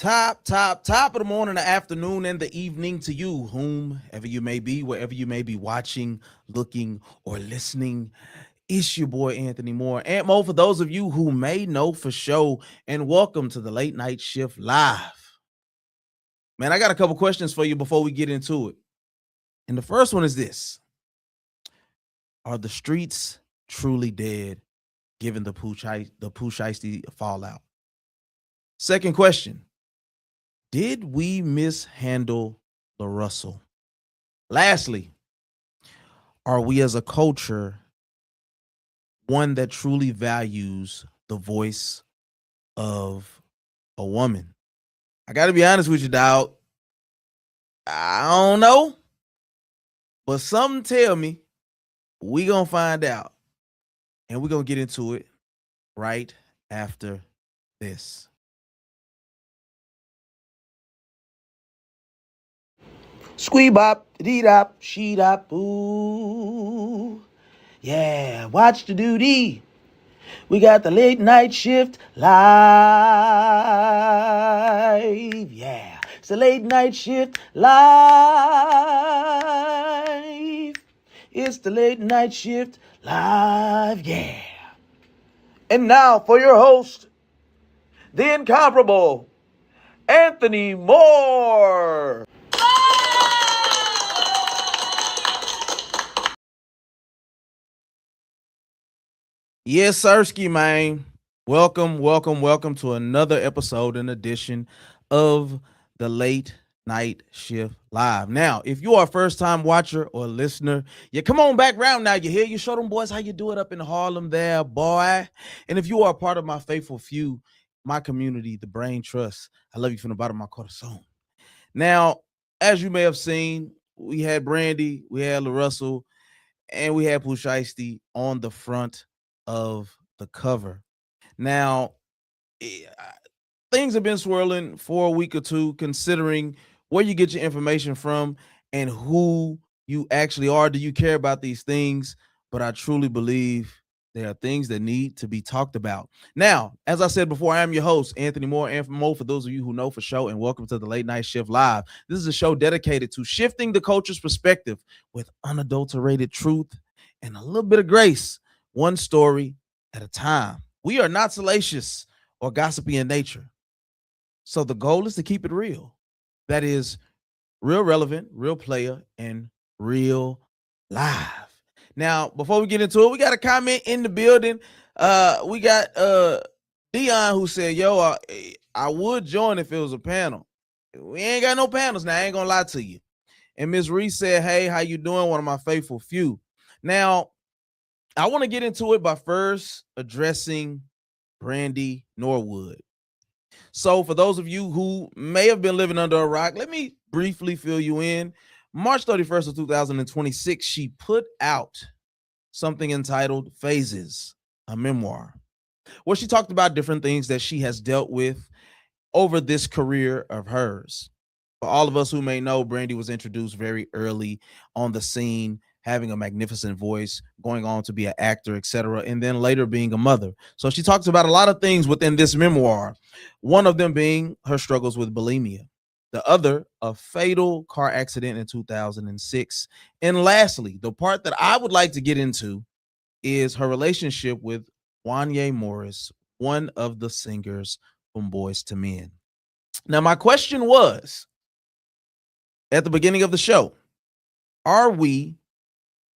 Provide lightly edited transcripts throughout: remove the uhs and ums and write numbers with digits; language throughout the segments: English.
Top of the morning, the afternoon, and the evening to you, whomever you may be, wherever you may be watching, looking, or listening. It's your boy Anthony Moore. Ant Mo, for those of you who may know for sure, and welcome to the Late Night Shift Live. Man, I got a couple questions for you before we get into it. And the first one is this: are the streets truly dead given the Pooh Shiesty fallout? Second question: did we mishandle the Russell? Lastly, are we as a culture one that truly values the voice of a woman? I got to be honest with you, dog. I don't know, but something tell me we gonna find out, and we're gonna get into it right after this. Squee bop, dee dop, she dop, ooh. Yeah, watch the duty. We got the late night shift live. Yeah, it's the late night shift live. It's the late night shift live. Yeah. And now for your host, the incomparable Anthony Moore. Yes, Sirski, man. Welcome to another episode and edition of the Late Night Shift Live. Now, if you are a first-time watcher or listener, you come on back round now. You hear you show them boys how you do it up in Harlem there, boy. And if you are a part of my faithful few, my community, the Brain Trust, I love you from the bottom of my corazon. Now, as you may have seen, we had Brandy, we had LaRussell, and we had Pooh Shiesty on the front of the cover. Now, things have been swirling for a week or two, considering where you get your information from and who you actually are. Do you care about these things? But I truly believe there are things that need to be talked about. Now, as I said before, I am your host, Anthony Moore, and for those of you who know for sure, and welcome to the Late Night Shift Live. This is a show dedicated to shifting the culture's perspective with unadulterated truth and a little bit of grace, one story at a time. We are not salacious or gossipy in nature. So the goal is to keep it real. That is real relevant, real player, and real live. Now, before we get into it, we got a comment in the building. We got Dion who said, yo, I would join if it was a panel. We ain't got no panels now. I ain't gonna lie to you. And Ms. Reese said, hey, how you doing? One of my faithful few. Now, I want to get into it by first addressing Brandy Norwood. So for those of you who may have been living under a rock, let me briefly fill you in. March 31st of 2026, she put out something entitled Phases, a memoir, where she talked about different things that she has dealt with over this career of hers. For all of us who may know, Brandy was introduced very early on the scene, having a magnificent voice, going on to be an actor, etc., and then later being a mother. So she talks about a lot of things within this memoir, one of them being her struggles with bulimia, the other, a fatal car accident in 2006. And lastly, the part that I would like to get into is her relationship with Wanye Morris, one of the singers from Boyz II Men. Now, my question was, at the beginning of the show, are we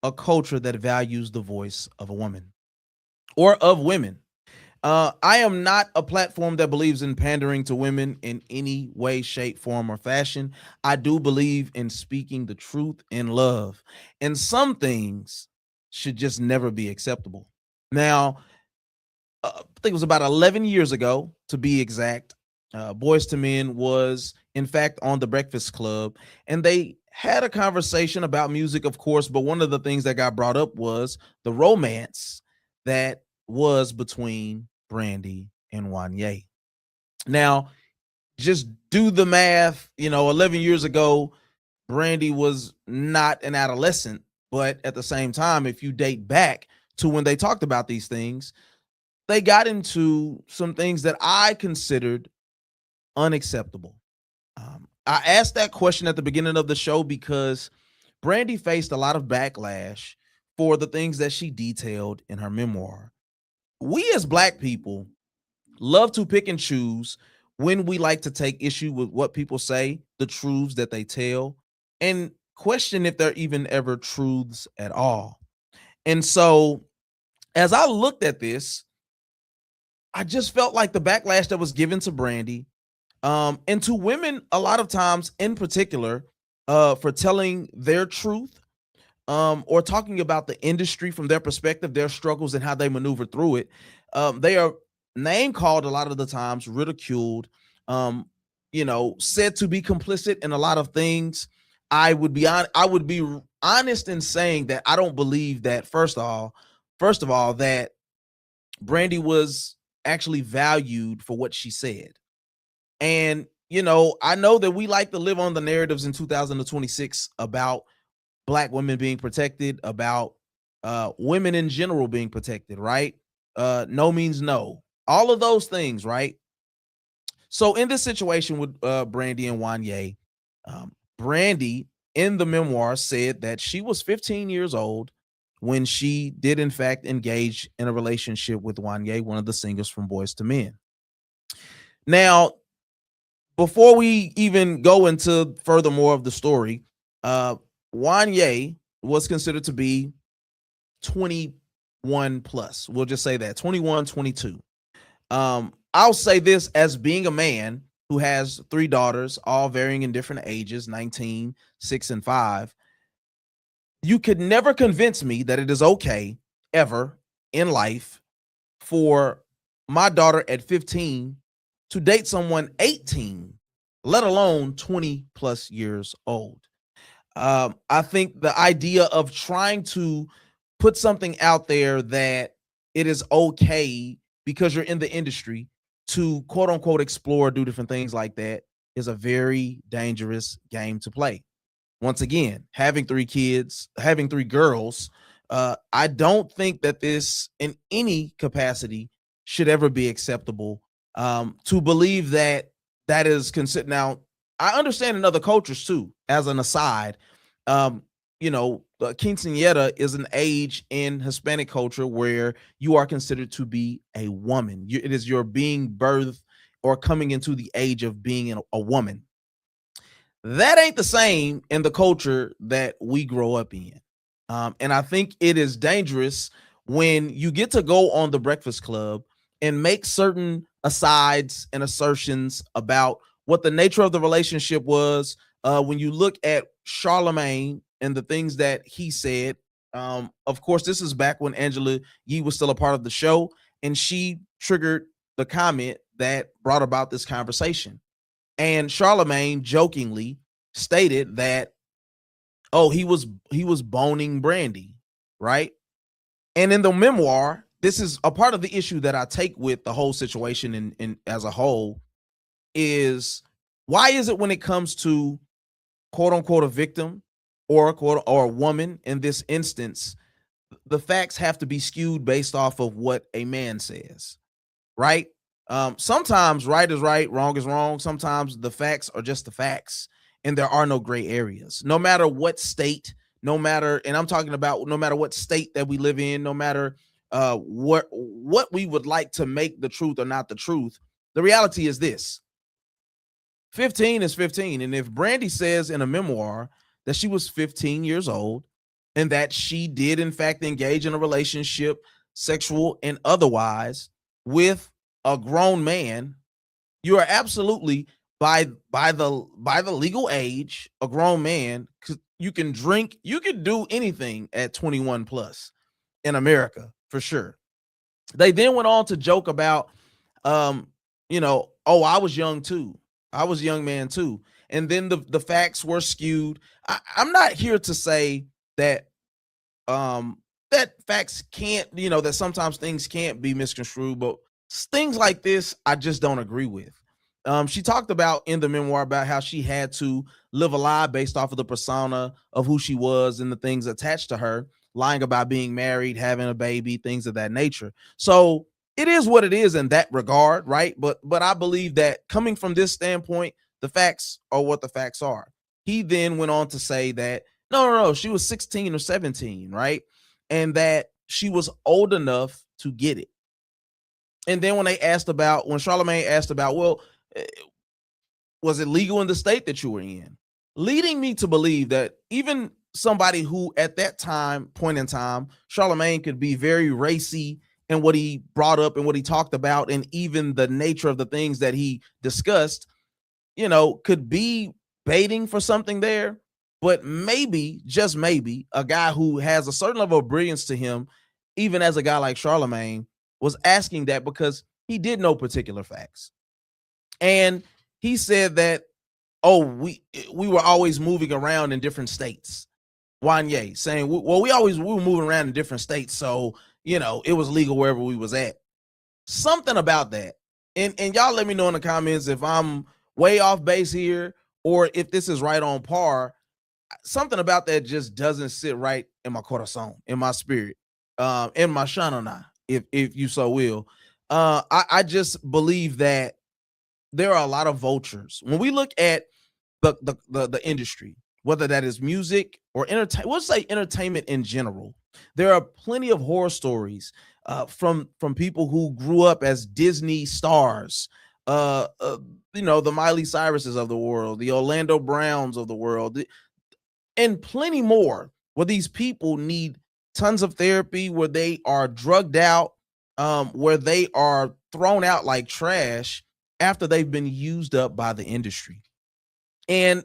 a culture that values the voice of a woman or of women? I am not a platform that believes in pandering to women in any way, shape, form, or fashion. I do believe in speaking the truth in love, and some things should just never be acceptable. Now, I think it was about 11 years ago, to be exact, Boyz II Men was, in fact, on the Breakfast Club, and they had a conversation about music, of course, but one of the things that got brought up was the romance that was between Brandy and Wanye. Now, just do the math, 11 years ago, Brandy was not an adolescent, but at the same time, if you date back to when they talked about these things, they got into some things that I considered unacceptable. I asked that question at the beginning of the show because Brandy faced a lot of backlash for the things that she detailed in her memoir. We as Black people love to pick and choose when we like to take issue with what people say, the truths that they tell, and question if they're even ever truths at all. And so, as I looked at this, I just felt like the backlash that was given to Brandy, and to women a lot of times in particular, for telling their truth, or talking about the industry from their perspective, their struggles and how they maneuver through it. They are name called a lot of the times, ridiculed, said to be complicit in a lot of things. I would be honest in saying that I don't believe that first of all, that Brandy was actually valued for what she said. And I know that we like to live on the narratives in 2026 about Black women being protected, about women in general being protected, right? No means no. All of those things, right? So in this situation with Brandy and Wanye, Brandy in the memoir said that she was 15 years old when she did in fact engage in a relationship with Wanye, one of the singers from Boyz II Men. Now, before we even go into furthermore of the story, Wanye was considered to be 21 plus. We'll just say that 21, 22. I'll say this as being a man who has 3 daughters, all varying in different ages, 19, 6, and 5. You could never convince me that it is okay ever in life for my daughter at 15 to date someone 18, let alone 20 plus years old. I think the idea of trying to put something out there that it is okay because you're in the industry to quote unquote explore, do different things like that is a very dangerous game to play. Once again, having 3 kids, having 3 girls, I don't think that this in any capacity should ever be acceptable. To believe that that is considered. Now, I understand in other cultures too, as an aside, quinceañera is an age in Hispanic culture where you are considered to be a woman. It is your being birthed or coming into the age of being a woman. That ain't the same in the culture that we grow up in. And I think it is dangerous when you get to go on the Breakfast Club and make certain asides and assertions about what the nature of the relationship was. When you look at Charlemagne and the things that he said, of course, this is back when Angela Yee was still a part of the show, and she triggered the comment that brought about this conversation. And Charlemagne jokingly stated that, oh, he was boning Brandy, right? And in the memoir, this is a part of the issue that I take with the whole situation in as a whole is, why is it when it comes to quote unquote a victim or a woman in this instance, the facts have to be skewed based off of what a man says, right? Sometimes right is right, wrong is wrong. Sometimes the facts are just the facts, and there are no gray areas. No matter what state, and I'm talking about no matter what state that we live in, no matter what we would like to make the truth or not the truth. The reality is this: 15 is 15, and if Brandy says in a memoir that she was 15 years old and that she did in fact engage in a relationship, sexual and otherwise, with a grown man, you are absolutely by the legal age, a grown man. You can drink, you can do anything at 21 plus in America for sure. They then went on to joke about, oh, I was young too. I was a young man too. And then the facts were skewed. I'm not here to say that that facts can't, that sometimes things can't be misconstrued, but things like this, I just don't agree with. She talked about in the memoir about how she had to live a lie based off of the persona of who she was and the things attached to her, lying about being married, having a baby, things of that nature. So it is what it is in that regard, right? But I believe that coming from this standpoint, the facts are what the facts are. He then went on to say that no, she was 16 or 17, right? And that she was old enough to get it. And then when Charlemagne asked about, well, was it legal in the state that you were in? Leading me to believe that even somebody who at that point in time, Charlemagne could be very racy in what he brought up and what he talked about, and even the nature of the things that he discussed, could be baiting for something there. But maybe, just maybe, a guy who has a certain level of brilliance to him, even as a guy like Charlemagne, was asking that because he did know particular facts. And he said that, oh, we were always moving around in different states. Wanye saying, well, we were moving around in different states, so it was legal wherever we was at. Something about that, and y'all let me know in the comments if I'm way off base here or if this is right on par. Something about that just doesn't sit right in my corazon, in my spirit, in my shanana, if you so will. I just believe that there are a lot of vultures when we look at the industry, whether that is music or entertainment in general. There are plenty of horror stories from people who grew up as Disney stars, the Miley Cyruses of the world, the Orlando Browns of the world, and plenty more, where these people need tons of therapy, where they are drugged out, where they are thrown out like trash after they've been used up by the industry. And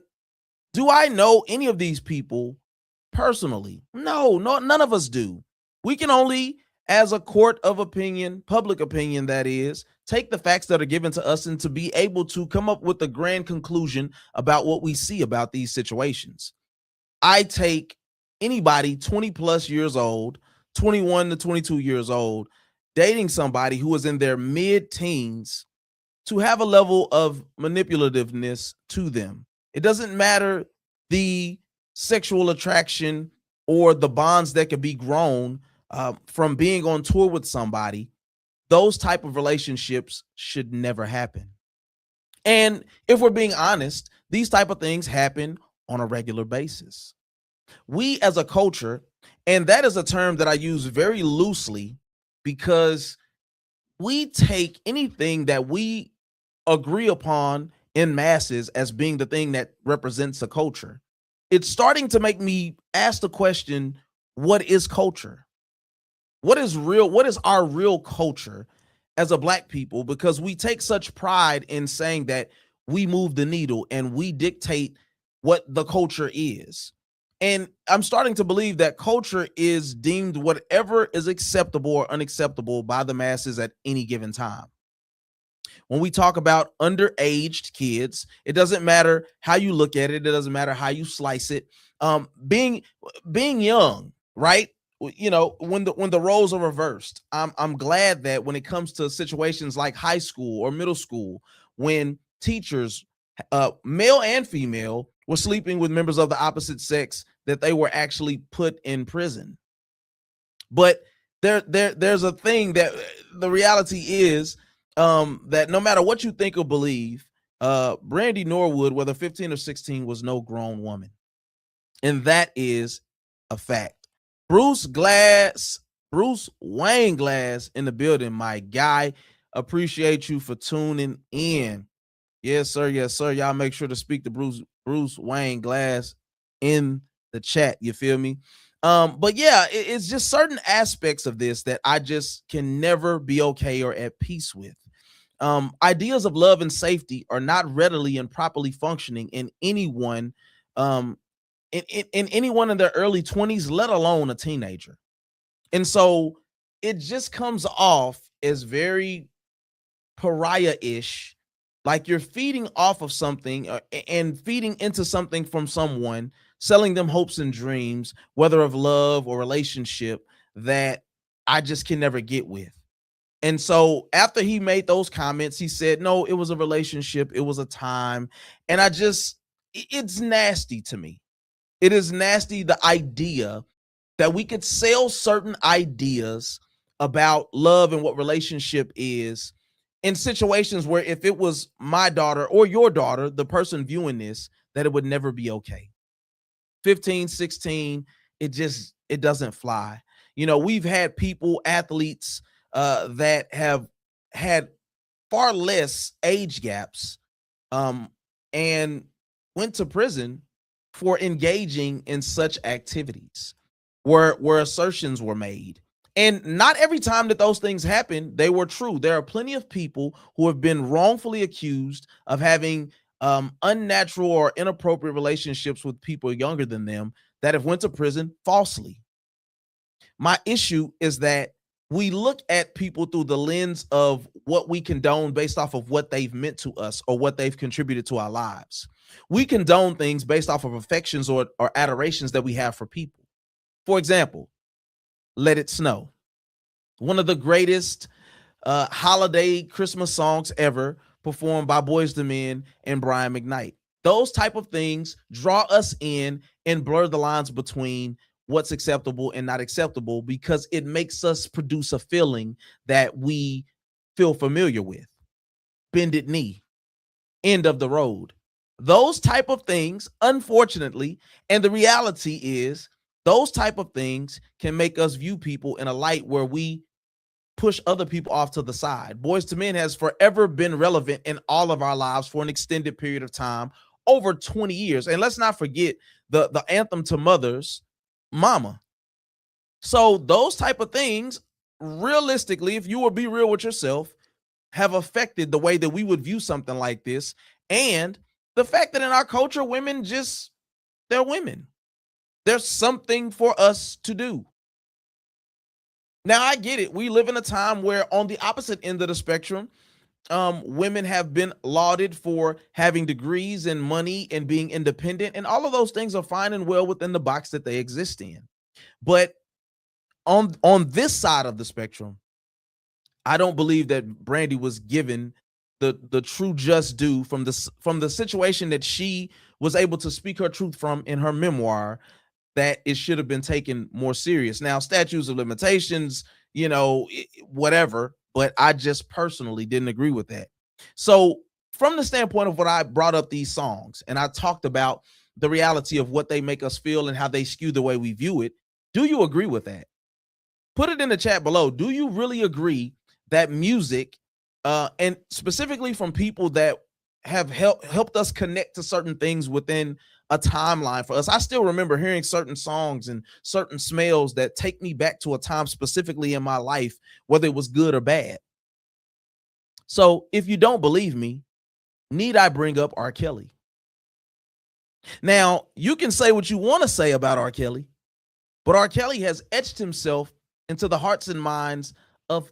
do I know any of these people personally? No, none of us do. We can only, as a court of opinion, public opinion, that is, take the facts that are given to us and to be able to come up with a grand conclusion about what we see about these situations. I take anybody 20 plus years old, 21 to 22 years old, dating somebody who is in their mid-teens to have a level of manipulativeness to them. It doesn't matter the sexual attraction or the bonds that could be grown from being on tour with somebody. Those type of relationships should never happen. And if we're being honest, these type of things happen on a regular basis. We as a culture, and that is a term that I use very loosely because we take anything that we agree upon in masses as being the thing that represents a culture. It's starting to make me ask the question, what is culture? What is real? What is our real culture as a Black people? Because we take such pride in saying that we move the needle and we dictate what the culture is. And I'm starting to believe that culture is deemed whatever is acceptable or unacceptable by the masses at any given time. When we talk about underaged kids, it doesn't matter how you look at it. It doesn't matter how you slice it. Being young, right? When the roles are reversed, I'm glad that when it comes to situations like high school or middle school, when teachers, male and female, were sleeping with members of the opposite sex, that they were actually put in prison. But there's a thing that the reality is that no matter what you think or believe, Brandy Norwood, whether 15 or 16, was no grown woman. And that is a fact. Bruce Wayne Glass in the building, my guy. Appreciate you for tuning in. Yes, sir. Yes, sir. Y'all make sure to speak to Bruce Wayne Glass in the chat. You feel me? But yeah, it's just certain aspects of this that I just can never be okay or at peace with. Ideas of love and safety are not readily and properly functioning in anyone, in anyone in their early 20s, let alone a teenager. And so it just comes off as very pariah-ish, like you're feeding off of something and feeding into something from someone, selling them hopes and dreams, whether of love or relationship, that I just can never get with. And so after he made those comments, he said, no, it was a relationship. It was a time. And it's nasty to me. It is nasty, the idea that we could sell certain ideas about love and what relationship is in situations where if it was my daughter or your daughter, the person viewing this, that it would never be okay. 15, 16, it doesn't fly. We've had people, athletes, that have had far less age gaps, um, and went to prison for engaging in such activities where assertions were made. And not every time that those things happen, they were true. There are plenty of people who have been wrongfully accused of having unnatural or inappropriate relationships with people younger than them that have went to prison falsely. My issue is that we look at people through the lens of what we condone based off of what they've meant to us or what they've contributed to our lives. We condone things based off of affections or adorations that we have for people. For example, Let It Snow, one of the greatest holiday Christmas songs ever, performed by Boyz II Men and Brian McKnight. Those type of things draw us in and blur the lines between what's acceptable and not acceptable because it makes us produce a feeling that we feel familiar with. Bended knee, end of the road. Those type of things, unfortunately, and the reality is those type of things can make us view people in a light where we push other people off to the side. Boyz II Men has forever been relevant in all of our lives for an extended period of time, over 20 years. And let's not forget the anthem to mothers, Mama. So those type of things, realistically, if you will be real with yourself, have affected the way that we would view something like this. And the fact that in our culture, women they're women. There's something for us to do. Now, I get it. We live in a time where on the opposite end of the spectrum, women have been lauded for having degrees and money and being independent. And all of those things are fine and well within the box that they exist in. But on this side of the spectrum, I don't believe that Brandy was given the true just due from the situation that she was able to speak her truth from in her memoir, that it should have been taken more serious. Now, statutes of limitations, whatever, but I just personally didn't agree with that. So from the standpoint of what I brought up these songs and I talked about the reality of what they make us feel and how they skew the way we view it, do you agree with that? Put it in the chat below. Do you really agree that music, and specifically from people that have helped us connect to certain things within a timeline for us? I still remember hearing certain songs and certain smells that take me back to a time specifically in my life, whether it was good or bad. So if you don't believe me, need I bring up R. Kelly? Now, you can say what you want to say about R. Kelly, but R. Kelly has etched himself into the hearts and minds of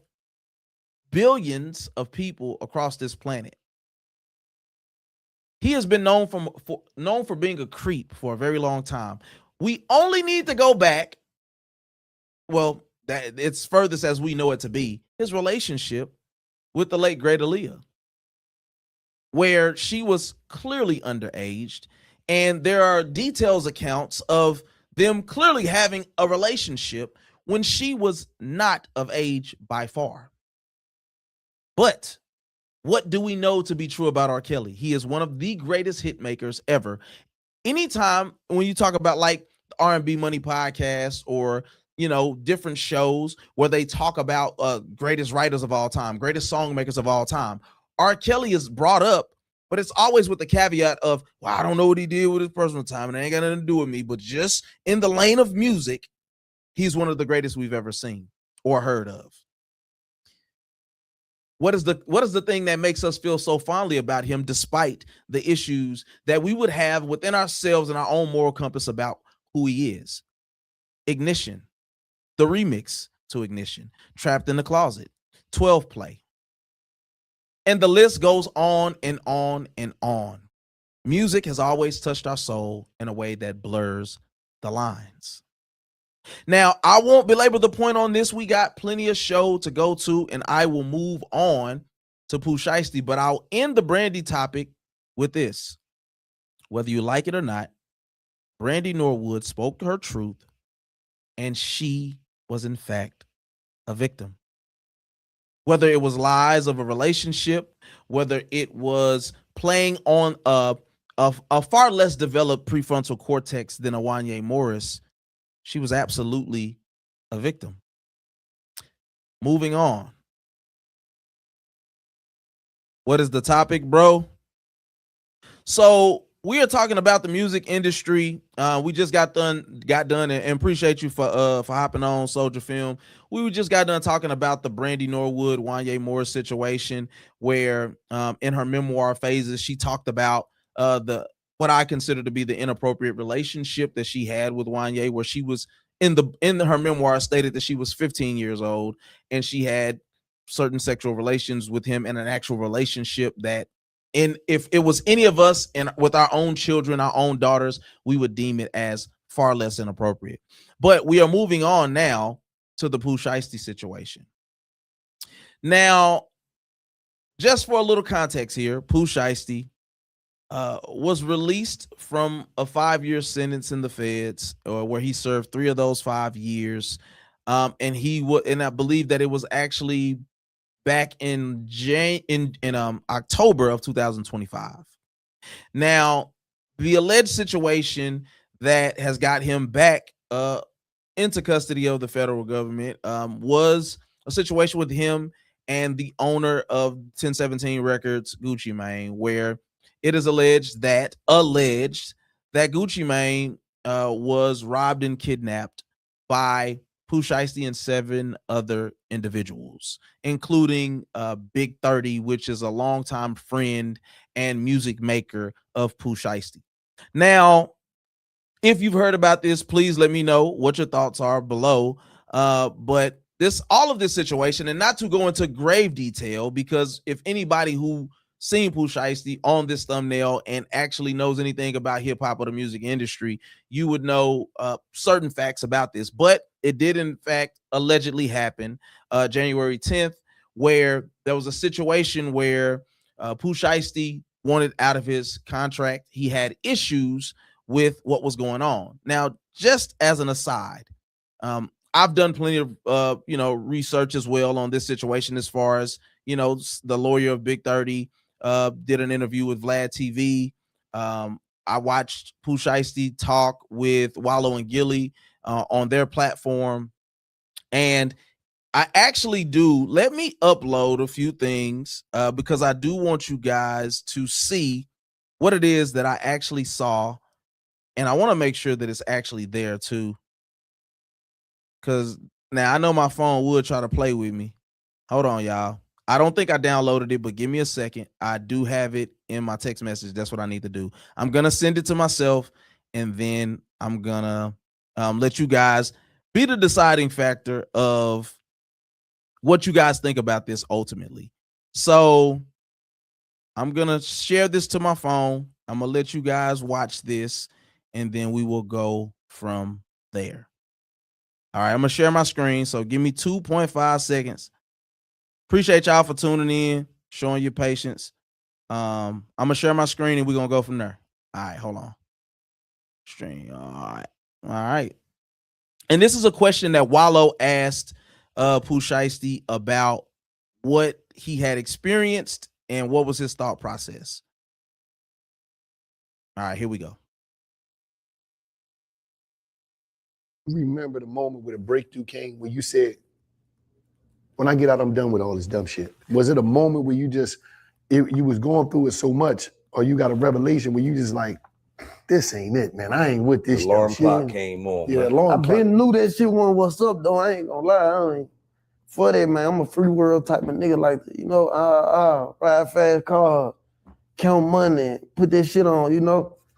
billions of people across this planet. He has been known for being a creep for a very long time. We only need to go back, well, that it's furthest as we know it to be, his relationship with the late great Aaliyah, where she was clearly underaged, and there are details accounts of them clearly having a relationship when she was not of age by far. But what do we know to be true about R. Kelly? He is one of the greatest hit makers ever. Anytime when you talk about like the R&B Money podcast or different shows where they talk about greatest writers of all time, greatest song makers of all time, R. Kelly is brought up, but it's always with the caveat of, well, I don't know what he did with his personal time and it ain't got nothing to do with me, but just in the lane of music, he's one of the greatest we've ever seen or heard of. What is the thing that makes us feel so fondly about him, despite the issues that we would have within ourselves and our own moral compass about who he is? Ignition, the remix to Ignition, Trapped in the Closet, 12 Play. And the list goes on and on and on. Music has always touched our soul in a way that blurs the lines. Now, I won't belabor the point on this. We got plenty of show to go to, and I will move on to Pooh Shiesty, but I'll end the Brandy topic with this. Whether you like it or not, Brandy Norwood spoke her truth, and she was, in fact, a victim. whether it was lies of a relationship, whether it was playing on a far less developed prefrontal cortex than a Wanye Morris, she was absolutely a victim. Moving on. What is the topic, bro? So we are talking about the music industry. We just got done, and appreciate you for hopping on, Soldier Film. We just got done talking about the Brandy Norwood, Wanye Morris situation, where in her memoir phases, she talked about the what I consider to be the inappropriate relationship that she had with Wanye, where she was in her memoir stated that she was 15 years old and she had certain sexual relations with him in an actual relationship that, and if it was any of us and with our own children, our own daughters, we would deem it as far less inappropriate. But we are moving on now to the Pooh Shiesty situation. Now, just for a little context here, Pooh Shiesty was released from a 5-year sentence in the feds, where he served 3 of those 5 years. And I believe that it was actually back in October of 2025. Now, the alleged situation that has got him back into custody of the federal government was a situation with him and the owner of 1017 Records, Gucci Mane, where it is alleged that Gucci Mane was robbed and kidnapped by Pooh Shiesty and 7 other individuals, including Big 30, which is a longtime friend and music maker of Pooh Shiesty. Now, if you've heard about this, please let me know what your thoughts are below. But all of this situation, and not to go into grave detail, because if anybody who seen Pooh Shiesty on this thumbnail and actually knows anything about hip hop or the music industry, you would know certain facts about this. But it did, in fact, allegedly happen January 10th, where there was a situation where Pooh Shiesty wanted out of his contract. He had issues with what was going on. Now, just as an aside, I've done plenty of research as well on this situation, as far as the lawyer of Big 30 did an interview with Vlad TV. I watched Pooh Shiesty talk with Wallow and Gilly on their platform, and I actually do. Let me upload a few things because I do want you guys to see what it is that I actually saw, and I want to make sure that it's actually there too. Because now I know my phone would try to play with me. Hold on, y'all. I don't think I downloaded it, but give me a second. I do have it in my text message. That's what I need to do. I'm going to send it to myself, and then I'm going to let you guys be the deciding factor of what you guys think about this ultimately. So I'm going to share this to my phone. I'm going to let you guys watch this, and then we will go from there. All right, I'm going to share my screen, so give me 2.5 seconds. Appreciate y'all for tuning in, showing your patience. I'm going to share my screen, and we're going to go from there. All right, hold on. Stream. All right. And this is a question that Wallow asked Pooh Shiesty about what he had experienced and what was his thought process. All right, here we go. Remember the moment where the breakthrough came, where you said, when I get out, I'm done with all this dumb shit? Was it a moment where you was going through it so much, or you got a revelation where you just like, this ain't it, man. I ain't with this. The alarm clock came on. Yeah, alarm clock. I been knew that shit wasn't what's up, though. I ain't gonna lie. I ain't for that, man. I'm a free world type of nigga, like, ride fast cars, count money, put that shit on,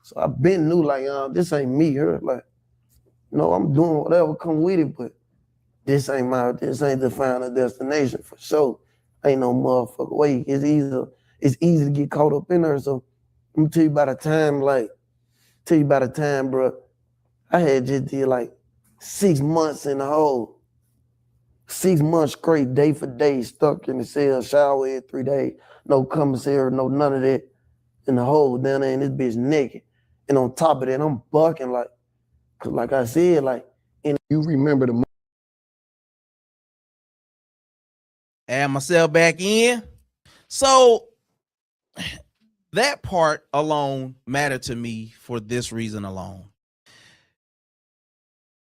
So I been knew, like, this ain't me here. Like, I'm doing whatever come with it, but this ain't the final destination for sure. Ain't no motherfucker way. It's easy to get caught up in there. So I'm gonna tell you by the time, bro, I had just did like 6 months in the hole. 6 months straight, day for day, stuck in the cell, shower every 3 days, no commissary, no none of that. In the hole down there, and this bitch naked. And on top of that, I'm bucking like, cause like I said, like, you remember the Add myself back in. So that part alone mattered to me for this reason alone.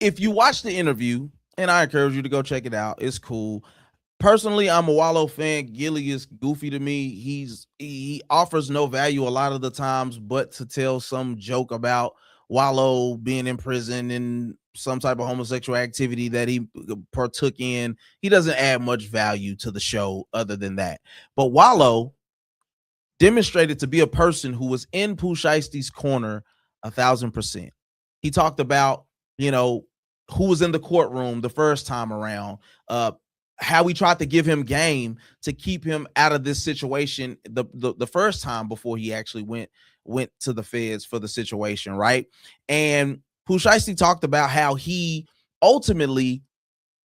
If you watch the interview, and I encourage you to go check it out, it's cool. Personally, I'm a Wallow fan. Gilly is goofy to me. He offers no value a lot of the times, but to tell some joke about Wallow being in prison and some type of homosexual activity that he partook in, he doesn't add much value to the show other than that. But Wallow demonstrated to be a person who was in Pooh Shiesty's corner 1,000%. He talked about, who was in the courtroom the first time around, how we tried to give him game to keep him out of this situation the first time before he actually went to the feds for the situation, right? And Pooh Shiesty talked about how he ultimately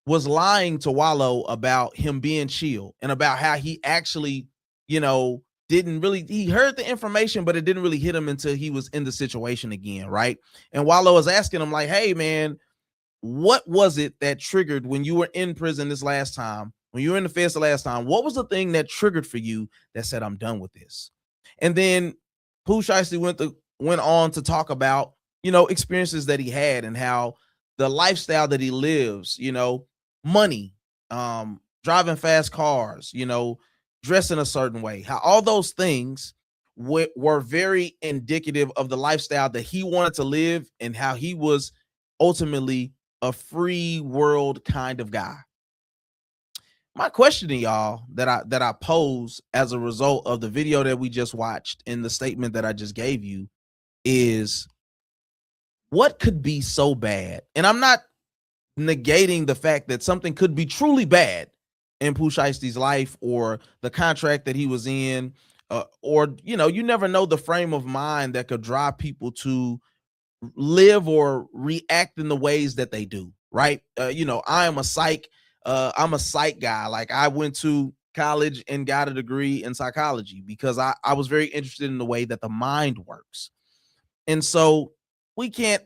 was lying to Wallow about him being chill and about how he actually, didn't really, he heard the information, but it didn't really hit him until he was in the situation again, right? And Wallow was asking him like, hey, man, what was it that triggered when you were in prison this last time, when you were in the feds the last time? What was the thing that triggered for you that said, I'm done with this? And then Pooh Shiesty went on to talk about, experiences that he had and how the lifestyle that he lives, money, driving fast cars, dressing a certain way, how all those things were very indicative of the lifestyle that he wanted to live and how he was ultimately a free world kind of guy. My question to y'all that I pose as a result of the video that we just watched and the statement that I just gave you is, what could be so bad? And I'm not negating the fact that something could be truly bad in Pooh Shiesty's life or the contract that he was in, or you never know the frame of mind that could drive people to live or react in the ways that they do, right? I am a psych, I'm a psych guy. Like, I went to college and got a degree in psychology because I was very interested in the way that the mind works. And so we can't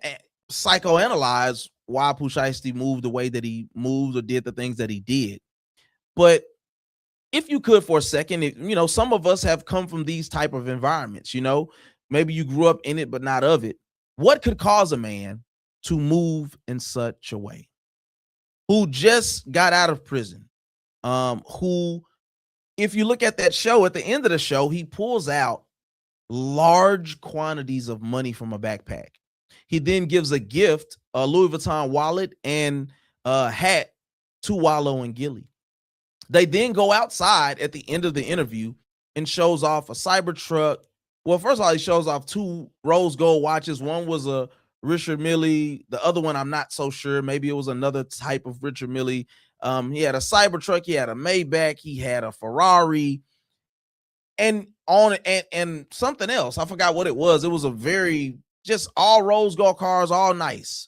psychoanalyze why Pooh Shiesty moved the way that he moved or did the things that he did. But if you could for a second, some of us have come from these type of environments, maybe you grew up in it, but not of it. What could cause a man to move in such a way? Who just got out of prison, who, if you look at that show, at the end of the show, he pulls out large quantities of money from a backpack. He then gives a gift, a Louis Vuitton wallet and a hat to Wallow and Gilly. They then go outside at the end of the interview and shows off a Cybertruck. Well, first of all, he shows off 2 rose gold watches. One was a Richard Mille. The other one, I'm not so sure. Maybe it was another type of Richard Mille. He had a Cybertruck. He had a Maybach. He had a Ferrari. And something else. I forgot what it was. It was a very, just all rose gold cars, all nice.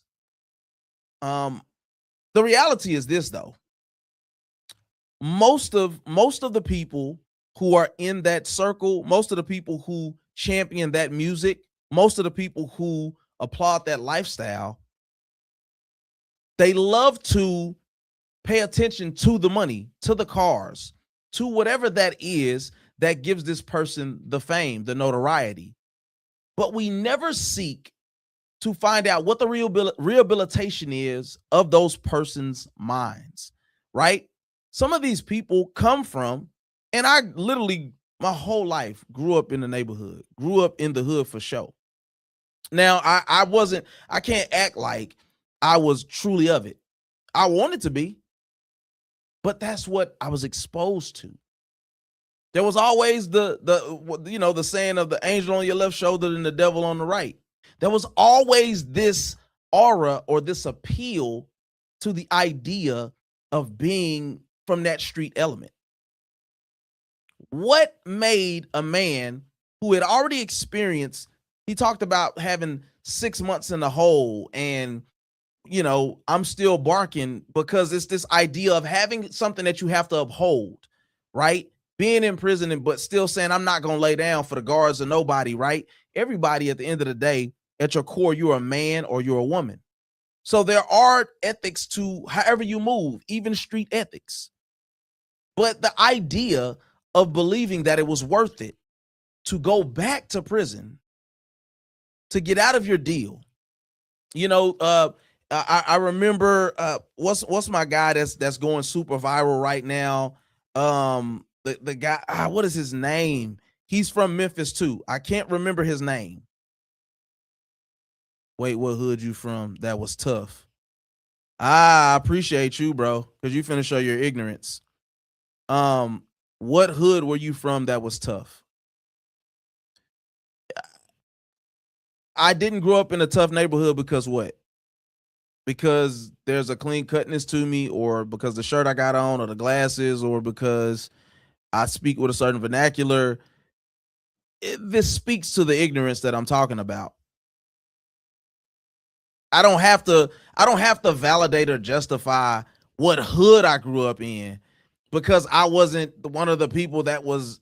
The reality is this, though. Most of the people who are in that circle, most of the people who champion that music, most of the people who applaud that lifestyle, they love to pay attention to the money, to the cars, to whatever that is that gives this person the fame, the notoriety. But we never seek to find out what the rehabilitation is of those persons' minds, right? Some of these people come from, and I literally, my whole life, grew up in the neighborhood, grew up in the hood for sure. Now, I can't act like I was truly of it. I wanted to be, but that's what I was exposed to. There was always the saying of the angel on your left shoulder and the devil on the right. There was always this aura or this appeal to the idea of being from that street element. What made a man who had already experienced, he talked about having 6 months in the hole and, I'm still barking, because it's this idea of having something that you have to uphold, right? Being in prison, but still saying, I'm not going to lay down for the guards or nobody, right? Everybody at the end of the day, at your core, you're a man or you're a woman. So there are ethics to however you move, even street ethics. But the idea of believing that it was worth it to go back to prison to get out of your deal. You know, I remember what's my guy that's going super viral right now. The guy, what is his name? He's from Memphis too. I can't remember his name. Wait, what hood you from? That was tough. I appreciate you, bro, because you finna show your ignorance. What hood were you from that was tough? I didn't grow up in a tough neighborhood because what? Because there's a clean cutness to me, or because the shirt I got on, or the glasses, or because I speak with a certain vernacular. This speaks to the ignorance that I'm talking about. I don't have to validate or justify what hood I grew up in because I wasn't one of the people that was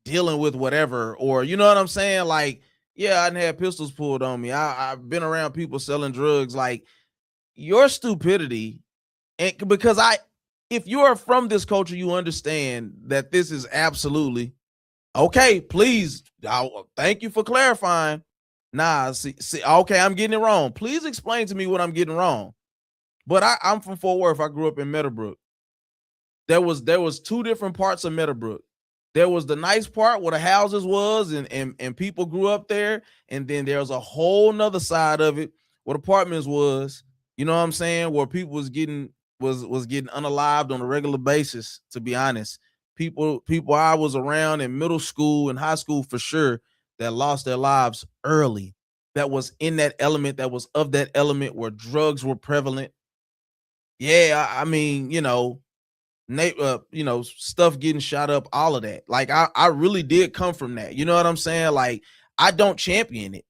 dealing with whatever, or you know what I'm saying? Like, yeah, I didn't have pistols pulled on me. I've been around people selling drugs. Like, your stupidity, and because if you are from this culture, you understand that this is absolutely okay. Please, thank you for clarifying. Nah, see, okay, I'm getting it wrong. Please explain to me what I'm getting wrong. But I'm from Fort Worth. I grew up in Meadowbrook. There was two different parts of Meadowbrook. There was the nice part where the houses was and people grew up there, and then there's a whole nother side of it where the apartments was. You know what I'm saying? Where people was getting unalived on a regular basis. To be honest, people I was around in middle school and high school for sure that lost their lives early. That was in that element. That was of that element where drugs were prevalent. Yeah, I mean, stuff getting shot up, all of that. Like I really did come from that. You know what I'm saying? Like I don't champion it.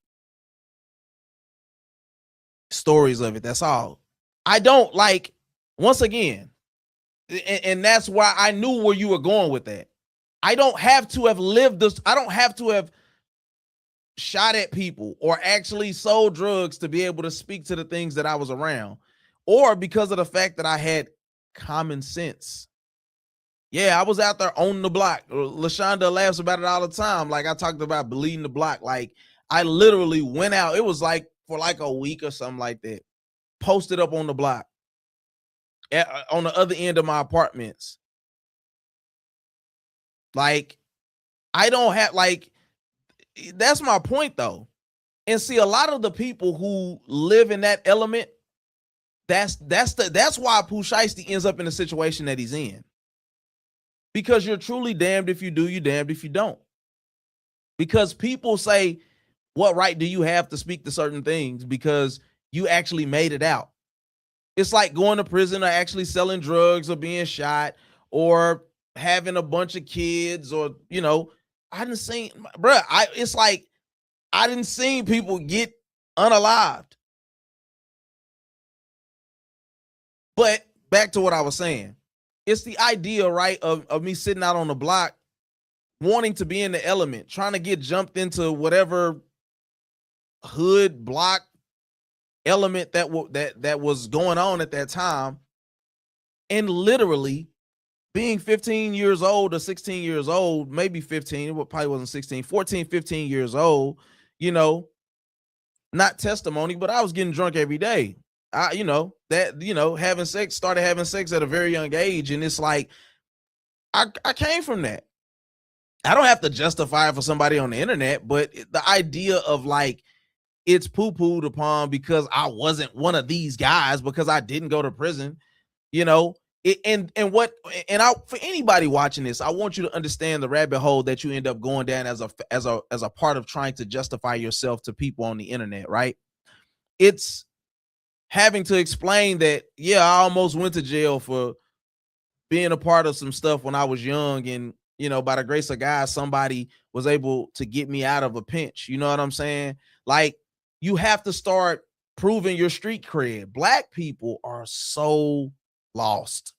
Stories of it. That's all. I don't like. Once again, and that's why I knew where you were going with that. I don't have to have lived this. I don't have to have shot at people or actually sold drugs to be able to speak to the things that I was around, or because of the fact that I had common sense. Yeah, I was out there on the block. LaShonda laughs about it all the time. Like I talked about bleeding the block. Like I literally went out. It was like for like a week or something like that. Posted up on the block on the other end of my apartments. Like I don't have that's my point though. And see, a lot of the people who live in that element, that's why Pooh Shiesty ends up in the situation that he's in. Because you're truly damned if you do, you damned if you don't. Because people say, what right do you have to speak to certain things because you actually made it out? It's like going to prison or actually selling drugs or being shot or having a bunch of kids or, I didn't see, bruh, it's like I didn't see people get unalived. But back to what I was saying. It's the idea, right, of me sitting out on the block, wanting to be in the element, trying to get jumped into whatever hood block element that was going on at that time, and literally being 15 years old or 16 years old, maybe 15, it probably wasn't 16, 14, 15 years old, not testimony, but I was getting drunk every day. Started having sex at a very young age. And it's like, I came from that. I don't have to justify it for somebody on the internet, but the idea of like, it's poo-pooed upon because I wasn't one of these guys because I didn't go to prison, for anybody watching this, I want you to understand the rabbit hole that you end up going down as a part of trying to justify yourself to people on the internet, right? It's having to explain that, yeah, I almost went to jail for being a part of some stuff when I was young. And, by the grace of God, somebody was able to get me out of a pinch. You know what I'm saying? Like, you have to start proving your street cred. Black people are so lost.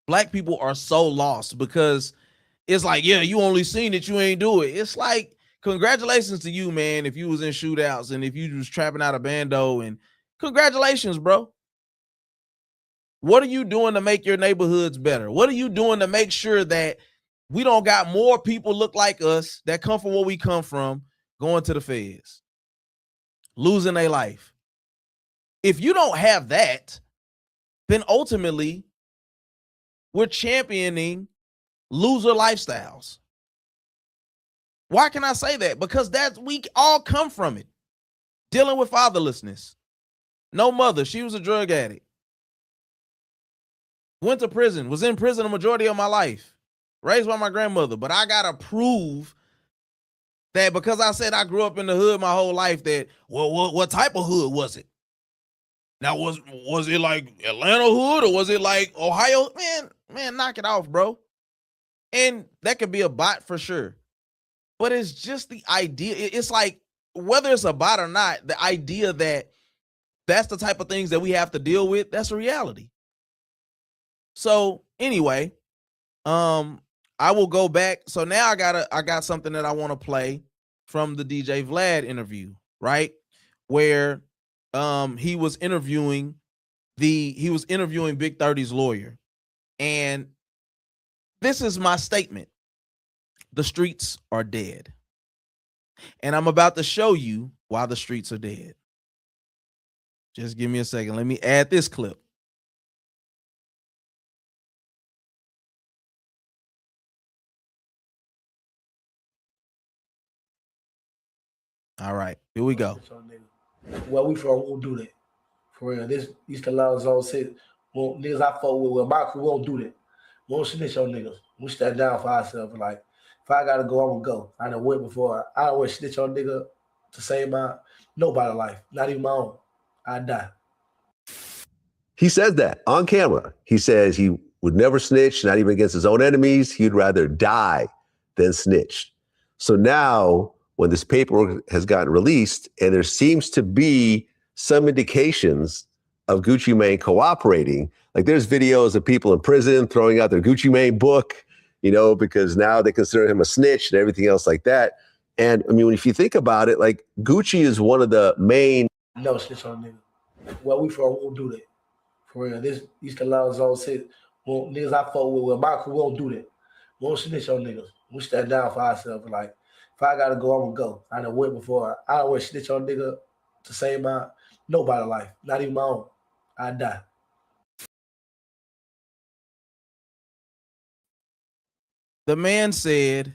Black people are so lost because it's like, yeah, you only seen it, you ain't do it. It's like, congratulations to you, man, if you was in shootouts and if you was trapping out a bando, and congratulations, bro. What are you doing to make your neighborhoods better? What are you doing to make sure that we don't got more people look like us that come from where we come from going to the feds, losing their life? If you don't have that, then ultimately we're championing loser lifestyles. Why can I say that? Because we all come from it. Dealing with fatherlessness. No mother. She was a drug addict. Went to prison. Was in prison a majority of my life. Raised by my grandmother. But I got to prove that because I said I grew up in the hood my whole life that, well, what type of hood was it? Now, was it like Atlanta hood or was it like Ohio? Man, knock it off, bro. And that could be a bot for sure. But it's just the idea. It's like, whether it's a bot or not, the idea that that's the type of things that we have to deal with, that's a reality. So anyway, I will go back. So now I got something that I want to play from the DJ Vlad interview, right? Where he was interviewing Big 30's lawyer. And this is my statement. The streets are dead. And I'm about to show you why the streets are dead. Just give me a second. Let me add this clip. All right, here we go. Well, we from won't do that. For real. This East Carolina zone said, well, niggas I fuck with my crew won't do that. We won't snitch on niggas. We stand down for ourselves. Like, if I gotta go, I'm gonna go. I done went before. I don't want to snitch on nigga to save my nobody's life, not even my own. I die. He says that on camera. He says he would never snitch, not even against his own enemies. He'd rather die than snitch. So now, when this paperwork has gotten released, and there seems to be some indications of Gucci Mane cooperating, like there's videos of people in prison throwing out their Gucci Mane book, because now they consider him a snitch and everything else like that. And I mean, if you think about it, like Gucci is one of the main. No snitch on nigga. Well, we from won't do that. For real. This East Carolina zone said, well, niggas I fuck with my crew won't do that. We won't snitch on niggas. We stand down for ourselves. Like, if I gotta go, I'm gonna go. I done went before. I don't want to snitch on nigga to save my nobody's life, not even my own. I die. The man said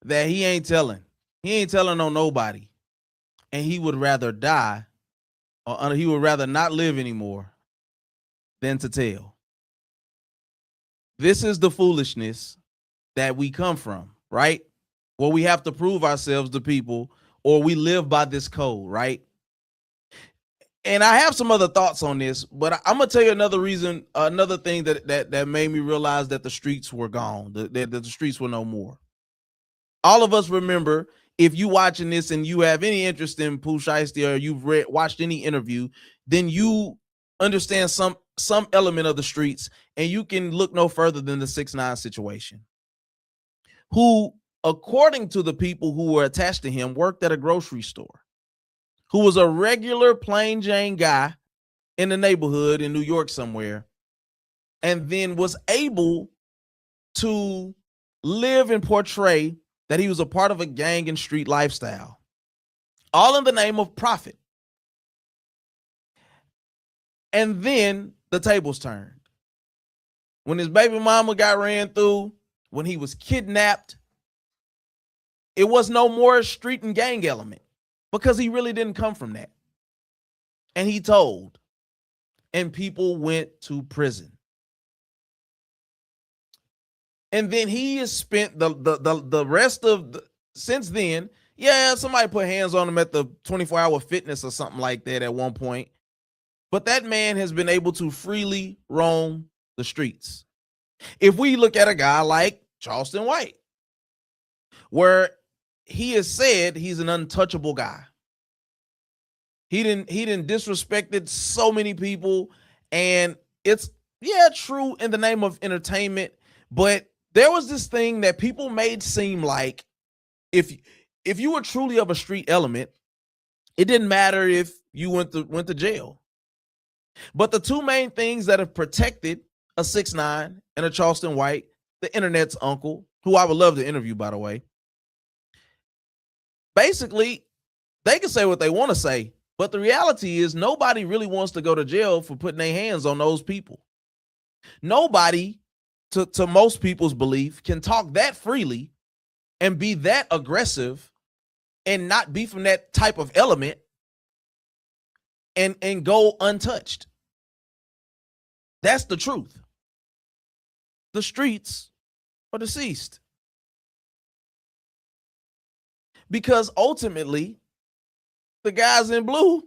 that he ain't telling. He ain't telling on nobody. And he would rather die, or he would rather not live anymore than to tell. This is the foolishness that we come from, right? Where we have to prove ourselves to people, or we live by this code, right? And I have some other thoughts on this, but I'm gonna tell you another reason, another thing that made me realize that the streets were gone, that the streets were no more. All of us remember, if you watching this and you have any interest in Pooh Shiesty, or you've watched any interview, then you understand some element of the streets, and you can look no further than the 6ix9ine situation, who, according to the people who were attached to him, worked at a grocery store, who was a regular plain Jane guy in the neighborhood in New York somewhere, and then was able to live and portray that he was a part of a gang and street lifestyle, all in the name of profit. And then the tables turned. When his baby mama got ran through, when he was kidnapped, it was no more street and gang element, because he really didn't come from that. And he told, and people went to prison. And then he has spent the rest of since then. Yeah, somebody put hands on him at the 24-hour fitness or something like that at one point. But that man has been able to freely roam the streets. If we look at a guy like Charleston White, where he has said he's an untouchable guy. He didn't disrespected so many people, and it's true in the name of entertainment, but there was this thing that people made seem like if you were truly of a street element, it didn't matter if you went to jail. But the two main things that have protected a 6ix9ine and a Charleston White, the internet's uncle, who I would love to interview, by the way, basically, they can say what they want to say, but the reality is nobody really wants to go to jail for putting their hands on those people. Nobody, to most people's belief, can talk that freely and be that aggressive and not be from that type of element and go untouched. That's the truth. The streets are deceased. Because ultimately, the guys in blue,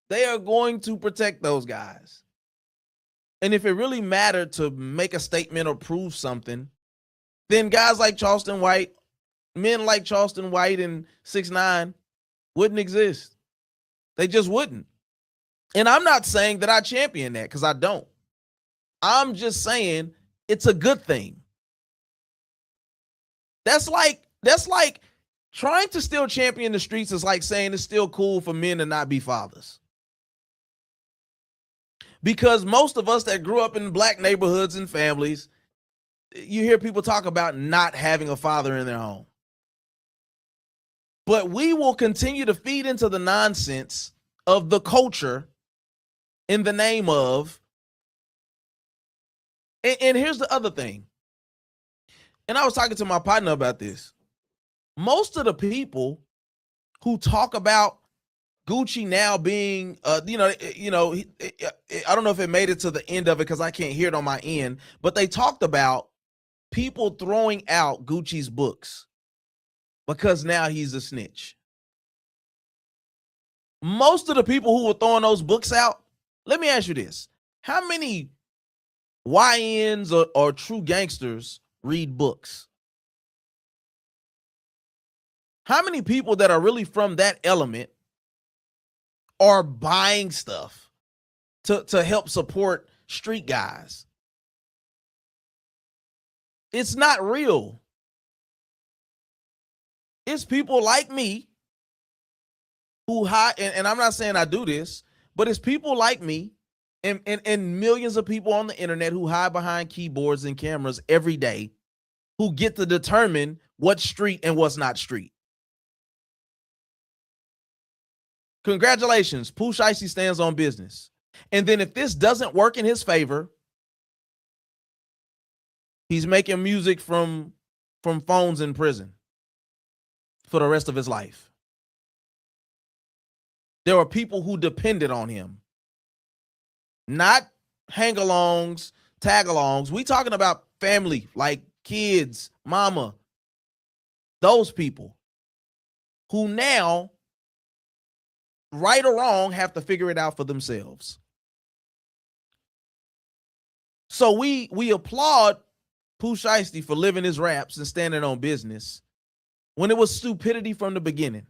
they are going to protect those guys. And if it really mattered to make a statement or prove something, then guys like Charleston White, men like Charleston White and 6ix9ine wouldn't exist. They just wouldn't. And I'm not saying that I champion that, because I don't. I'm just saying it's a good thing. That's like trying to still champion the streets is like saying it's still cool for men to not be fathers. Because most of us that grew up in black neighborhoods and families, you hear people talk about not having a father in their home. But we will continue to feed into the nonsense of the culture in the name of, and here's the other thing. And I was talking to my partner about this. Most of the people who talk about Gucci now being, I don't know if it made it to the end of it because I can't hear it on my end, but they talked about people throwing out Gucci's books because now he's a snitch. Most of the people who were throwing those books out, let me ask you this. How many YNs or true gangsters read books? How many people that are really from that element are buying stuff to help support street guys? It's not real. It's people like me who hide, and I'm not saying I do this, but it's people like me and millions of people on the internet who hide behind keyboards and cameras every day who get to determine what's street and what's not street. Congratulations, Pooh Shiesty stands on business. And then if this doesn't work in his favor, he's making music from phones in prison for the rest of his life. There are people who depended on him. Not hang-alongs, tag-alongs. We talking about family, like kids, mama, those people who now, right or wrong, have to figure it out for themselves. So we applaud Pooh Shiesty for living his raps and standing on business when it was stupidity from the beginning.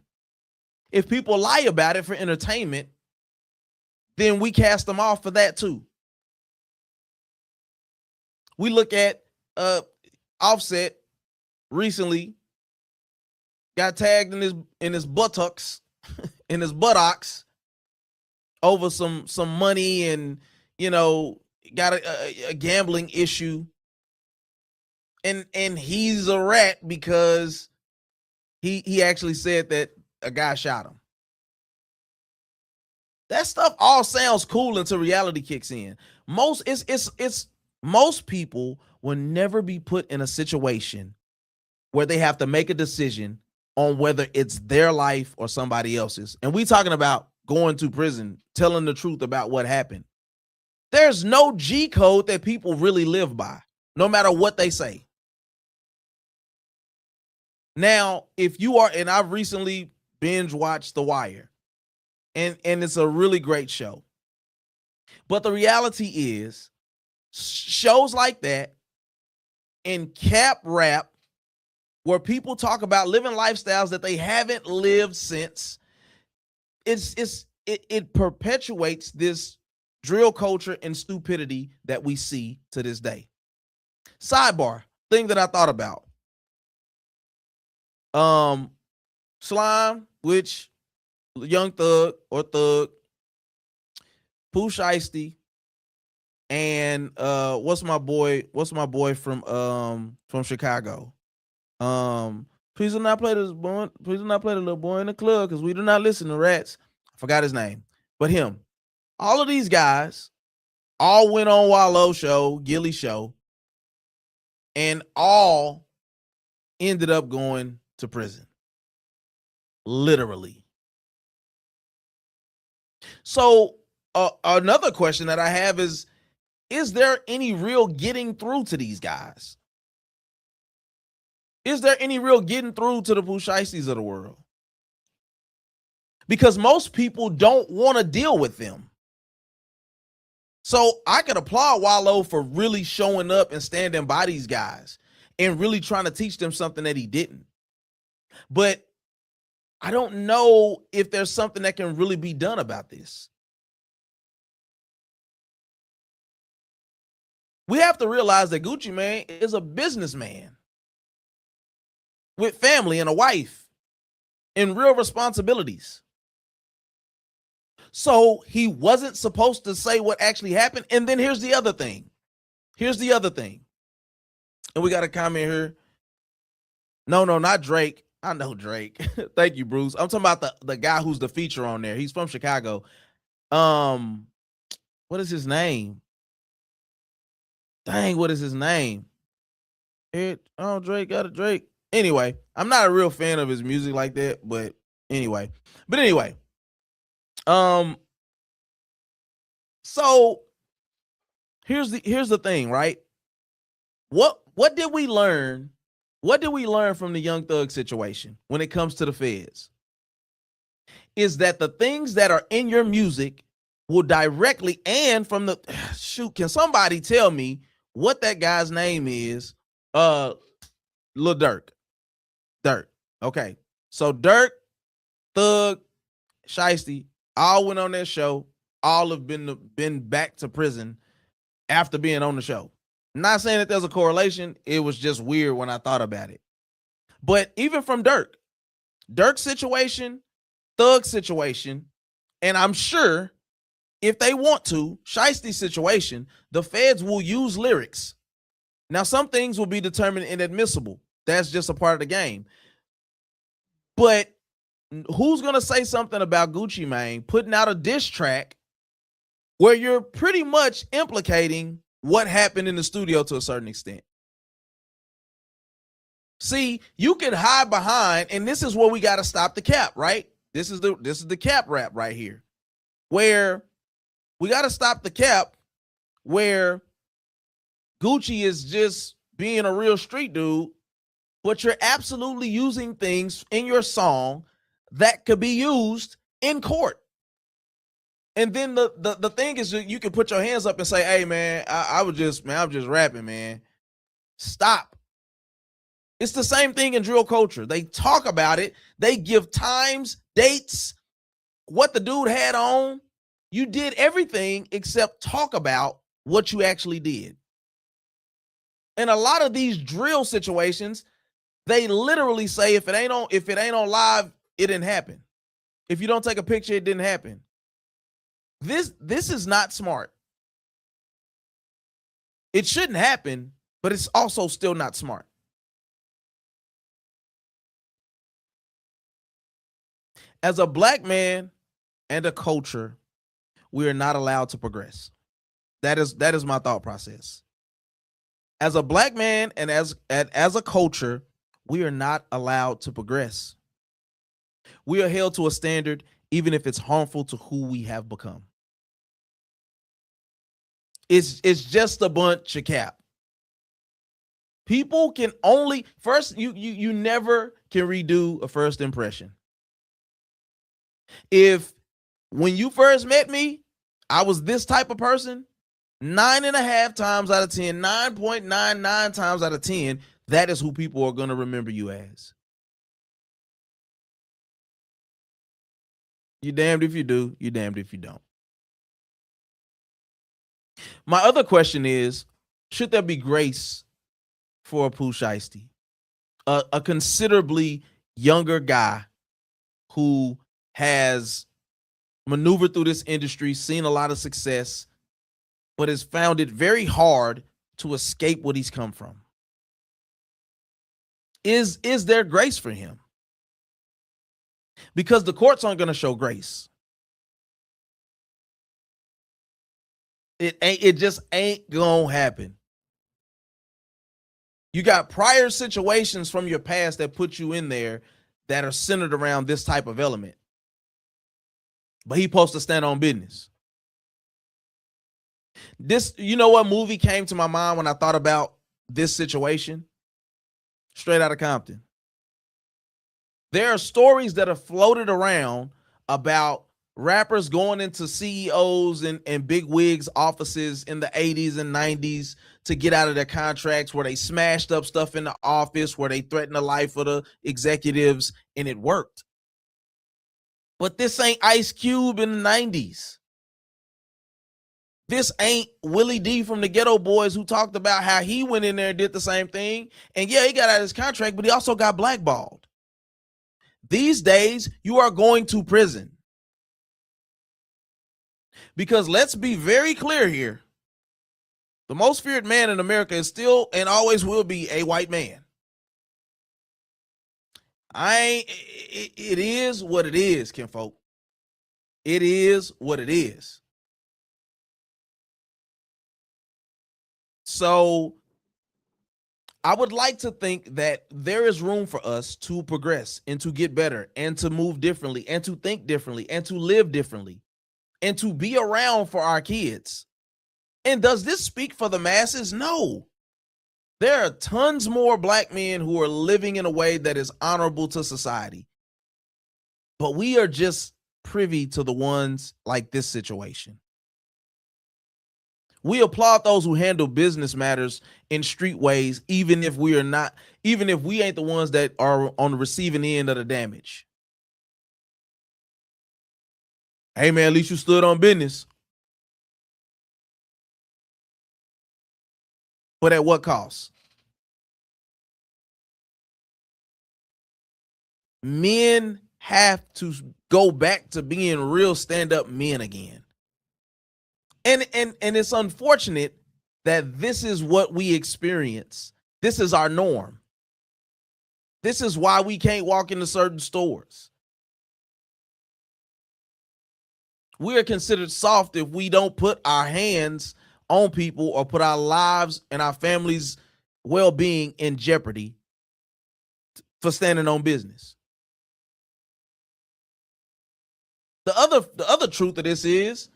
If people lie about it for entertainment, then we cast them off for that too. We look at Offset recently got tagged in his buttocks, in his buttocks over some money and, got a gambling issue. And he's a rat because he actually said that a guy shot him. That stuff all sounds cool until reality kicks in. Most people will never be put in a situation where they have to make a decision on whether it's their life or somebody else's. And we talking about going to prison, telling the truth about what happened. There's no G code that people really live by, no matter what they say. Now, if you are, and I've recently binge watched The Wire, and it's a really great show. But the reality is, shows like that and cap rap, where people talk about living lifestyles that they haven't lived since, it perpetuates this drill culture and stupidity that we see to this day. Sidebar, thing that I thought about. Slime, which Young Thug or Thug, Pooh Shiesty, and what's my boy from Chicago? Please do not play this boy. Please do not play the little boy in the club because we do not listen to rats. I forgot his name, but him. All of these guys all went on Wallow show, Gilly show, and all ended up going to prison. Literally. So another question that I have is there any real getting through to these guys? Is there any real getting through to the Pooh Shiesties of the world? Because most people don't want to deal with them. So I could applaud Wallow for really showing up and standing by these guys and really trying to teach them something that he didn't. But I don't know if there's something that can really be done about this. We have to realize that Gucci Mane is a businessman with family and a wife and real responsibilities. So he wasn't supposed to say what actually happened. And then here's the other thing. And we got a comment here. No, not Drake. I know Drake. Thank you, Bruce. I'm talking about the guy who's the feature on there. He's from Chicago. What is his name? Dang, what is his name? Drake got a Drake. Anyway, I'm not a real fan of his music like that, but anyway. So here's the thing, right? What did we learn? What did we learn from the Young Thug situation when it comes to the feds? Is that the things that are in your music will directly, and from the can somebody tell me what that guy's name is? Lil Durk. Okay. So Durk, Thug, Shiesty, all went on their show. All have been back to prison after being on the show. I'm not saying that there's a correlation. It was just weird when I thought about it. But even from Durk's situation, Thug's situation, and I'm sure if they want to, Shiesty's situation, the feds will use lyrics. Now, some things will be determined inadmissible. That's just a part of the game. But who's going to say something about Gucci Mane putting out a diss track where you're pretty much implicating what happened in the studio to a certain extent? See, you can hide behind, and this is where we got to stop the cap, right? This is the cap rap right here, where we got to stop the cap where Gucci is just being a real street dude, but you're absolutely using things in your song that could be used in court. And then the thing is, you can put your hands up and say, hey, man, I'm just rapping, man. Stop. It's the same thing in drill culture. They talk about it. They give times, dates, what the dude had on. You did everything except talk about what you actually did. And a lot of these drill situations, they literally say if it ain't on live, it didn't happen. If you don't take a picture, it didn't happen. This is not smart. It shouldn't happen, but it's also still not smart. As a black man and a culture, we are not allowed to progress. That is my thought process. As a black man and as a culture, we are not allowed to progress. We are held to a standard, even if it's harmful to who we have become. It's just a bunch of cap. People can only you never can redo a first impression. If when you first met me, I was this type of person, 9.5 times out of 10, 9.99 times out of 10, that is who people are going to remember you as. You damned if you do, you damned if you don't. My other question is, should there be grace for a Pooh Shiesty? A considerably younger guy who has maneuvered through this industry, seen a lot of success, but has found it very hard to escape what he's come from. Is there grace for him? Because the courts aren't going to show grace. It just ain't gonna happen. You got prior situations from your past that put you in there that are centered around this type of element. But he supposed to stand on business. This, you know what movie came to my mind when I thought about this situation? Straight Outta Compton. There are stories that are floated around about rappers going into CEOs and big wigs offices in the 80s and 90s to get out of their contracts, where they smashed up stuff in the office, where they threatened the life of the executives, and it worked. But this ain't Ice Cube in the 90s. This ain't Willie D from the Ghetto Boys, who talked about how he went in there and did the same thing. And yeah, he got out of his contract, but he also got blackballed. These days, you are going to prison. Because let's be very clear here. The most feared man in America is still and always will be a white man. It is what it is, kinfolk. It is what it is. So I would like to think that there is room for us to progress and to get better and to move differently and to think differently and to live differently and to be around for our kids. And does this speak for the masses? No. There are tons more black men who are living in a way that is honorable to society. But we are just privy to the ones like this situation. We applaud those who handle business matters in street ways, even if we ain't the ones that are on the receiving end of the damage. Hey man, at least you stood on business. But at what cost? Men have to go back to being real stand-up men again. And it's unfortunate that this is what we experience. This is our norm. This is why we can't walk into certain stores. We are considered soft if we don't put our hands on people or put our lives and our families' well-being in jeopardy for standing on business. The other truth of this is,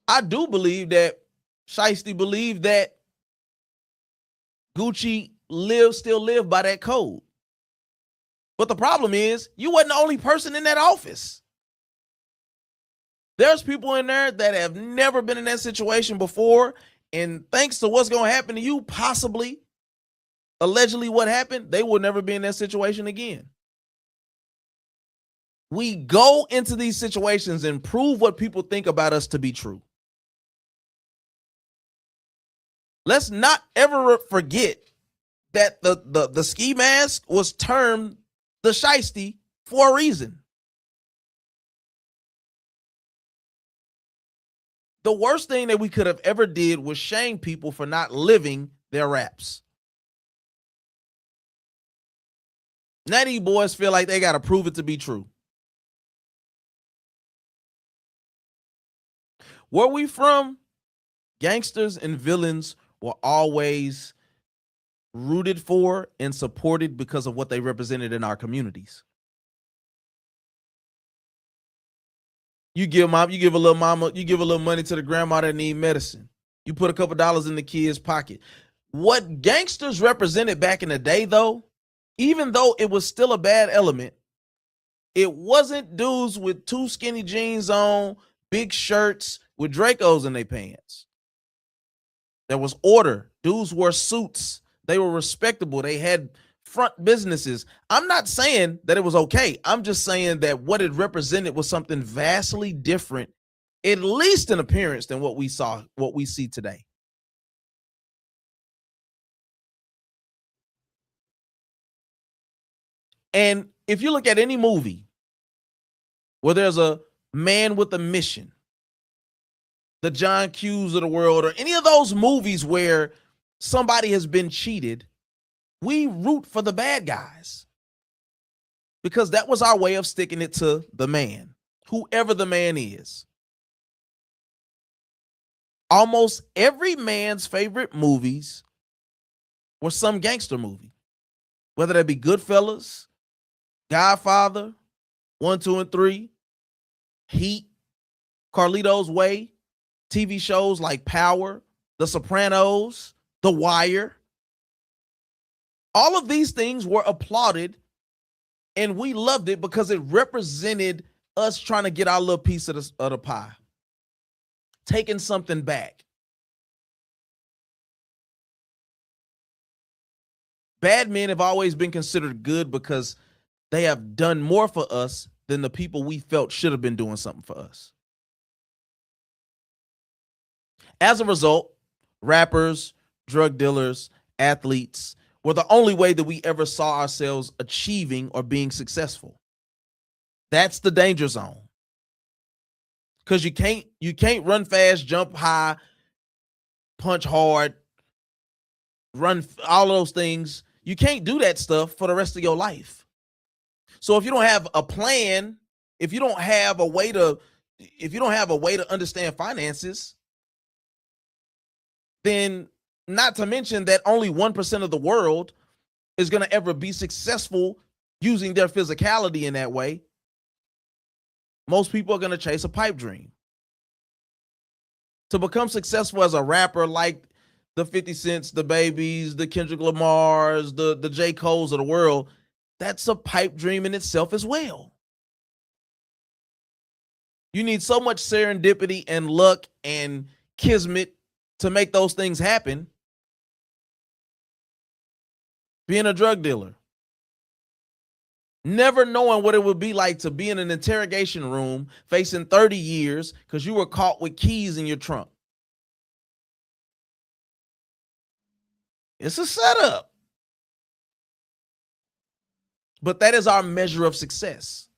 I do believe that Shiesty believed that Gucci still live by that code. But the problem is, you wasn't the only person in that office. There's people in there that have never been in that situation before, and thanks to what's going to happen to you, possibly, allegedly what happened, they will never be in that situation again. We go into these situations and prove what people think about us to be true. Let's not ever forget that the ski mask was termed the Shiesty for a reason. The worst thing that we could have ever did was shame people for not living their raps. Now these boys feel like they got to prove it to be true. Where we from, gangsters and villains were always rooted for and supported because of what they represented in our communities. You give a little mama, you give a little money to the grandma that need medicine. You put a couple dollars in the kid's pocket. What gangsters represented back in the day, though, even though it was still a bad element, it wasn't dudes with too skinny jeans on, big shirts with Dracos in their pants. There was order. Dudes wore suits. They were respectable. They had front businesses. I'm not saying that it was okay. I'm just saying that what it represented was something vastly different, at least in appearance, than what we see today. And if you look at any movie where there's a Man with a Mission, the John Q's of the world, or any of those movies where somebody has been cheated, we root for the bad guys because that was our way of sticking it to the man, whoever the man is. Almost every man's favorite movies were some gangster movie, whether that be Goodfellas, Godfather, 1, 2, and 3, Heat, Carlito's Way, TV shows like Power, The Sopranos, The Wire. All of these things were applauded, and we loved it because it represented us trying to get our little piece of the pie, taking something back. Bad men have always been considered good because they have done more for us than the people we felt should have been doing something for us. As a result, rappers, drug dealers, athletes were the only way that we ever saw ourselves achieving or being successful. That's the danger zone. Because you can't run fast, jump high, punch hard, run all those things. You can't do that stuff for the rest of your life. So if you don't have a plan, if you don't have a way to understand finances, then not to mention that only 1% of the world is going to ever be successful using their physicality in that way. Most people are going to chase a pipe dream. To become successful as a rapper like the 50 Cents, the Babies, the Kendrick Lamars, the J. Coles of the world, that's a pipe dream in itself as well. You need so much serendipity and luck and kismet to make those things happen. Being a drug dealer, never knowing what it would be like to be in an interrogation room facing 30 years because you were caught with keys in your trunk. It's a setup. But that is our measure of success.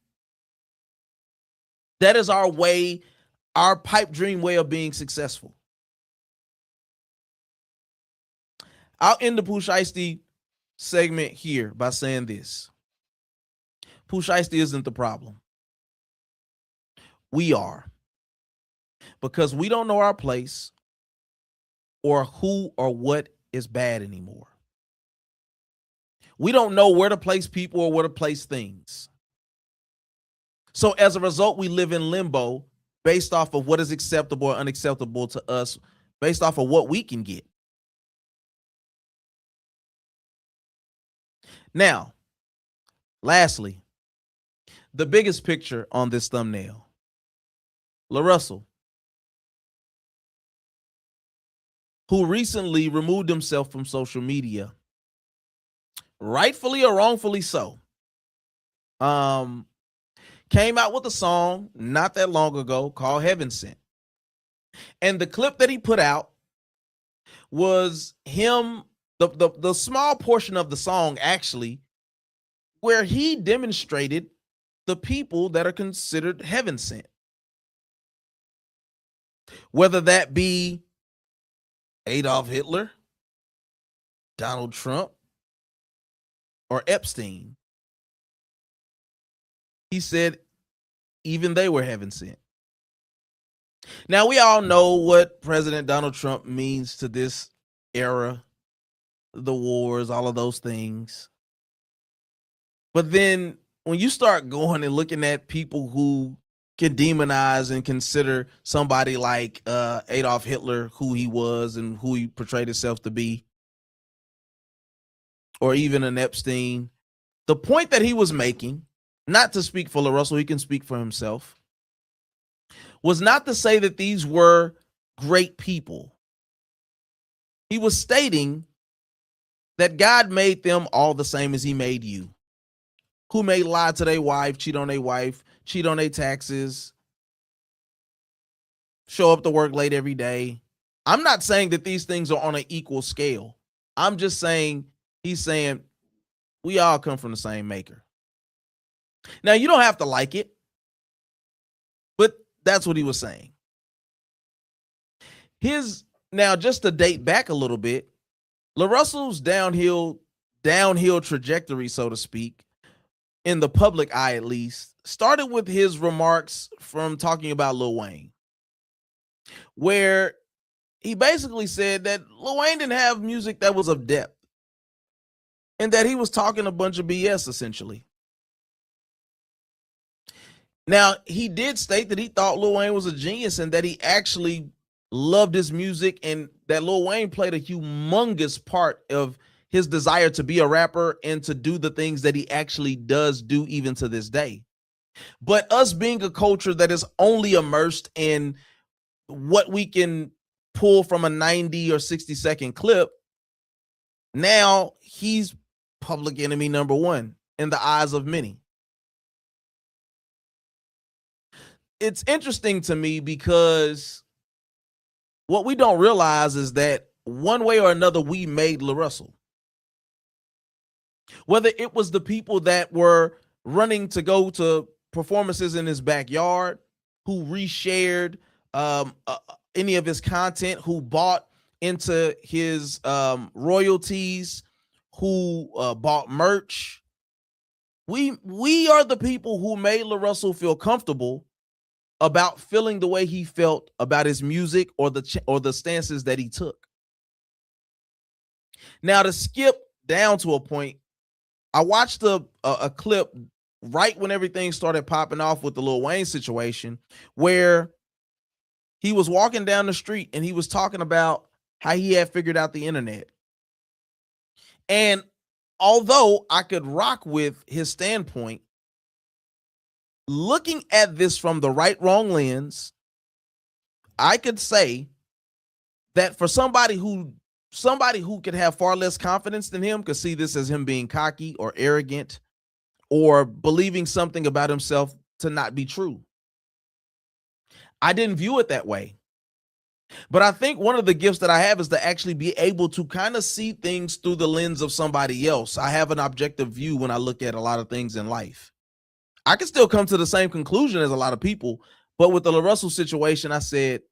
That is our way, our pipe dream way of being successful. I'll end the Pooh Shiesty segment here by saying this. Pooh Shiesty isn't the problem. We are. Because we don't know our place or who or what is bad anymore. We don't know where to place people or where to place things. So as a result, we live in limbo based off of what is acceptable or unacceptable to us, based off of what we can get. Now, lastly, the biggest picture on this thumbnail, LaRussell, who recently removed himself from social media, rightfully or wrongfully so, came out with a song not that long ago called Heaven Sent. And the clip that he put out was him, the small portion of the song actually, where he demonstrated the people that are considered heaven sent. Whether that be Adolf Hitler, Donald Trump, or Epstein. He said even they were heaven sent. Now, we all know what President Donald Trump means to this era, the wars, all of those things. But then when you start going and looking at people who can demonize and consider somebody like Adolf Hitler, who he was and who he portrayed himself to be, or even an Epstein, the point that he was making, not to speak for LaRussell, he can speak for himself, was not to say that these were great people. He was stating that God made them all the same as he made you. Who may lie to their wife, cheat on their wife, cheat on their taxes, show up to work late every day. I'm not saying that these things are on an equal scale. I'm just saying, he's saying we all come from the same maker. Now, you don't have to like it, but That's what he was saying. Now, just to date back a little bit, LaRussell's downhill trajectory, so to speak, in the public eye at least, started with his remarks from talking about Lil Wayne, where he basically said that Lil Wayne didn't have music that was of depth and that he was talking a bunch of BS, essentially. Now, he did state that he thought Lil Wayne was a genius and that he actually loved his music and that Lil Wayne played a humongous part of his desire to be a rapper and to do the things that he actually does do even to this day. But us being a culture that is only immersed in what we can pull from a 90 or 60-second clip, now he's public enemy number one in the eyes of many. It's interesting to me because what we don't realize is that one way or another, we made LaRussell. Whether it was the people that were running to go to performances in his backyard, who reshared any of his content, who bought into his royalties, who bought merch. We are the people who made LaRussell feel comfortable about feeling the way he felt about his music or the stances that he took. Now, to skip down to a point, I watched a clip right when everything started popping off with the Lil Wayne situation, where he was walking down the street and he was talking about how he had figured out the internet. And although I could rock with his standpoint, looking at this from the right wrong lens, I could say that for somebody who could have far less confidence than him could see this as him being cocky or arrogant or believing something about himself to not be true. I didn't view it that way. But I think one of the gifts that I have is to actually be able to kind of see things through the lens of somebody else. I have an objective view when I look at a lot of things in life. I can still come to the same conclusion as a lot of people, but with the LaRussell situation, I said,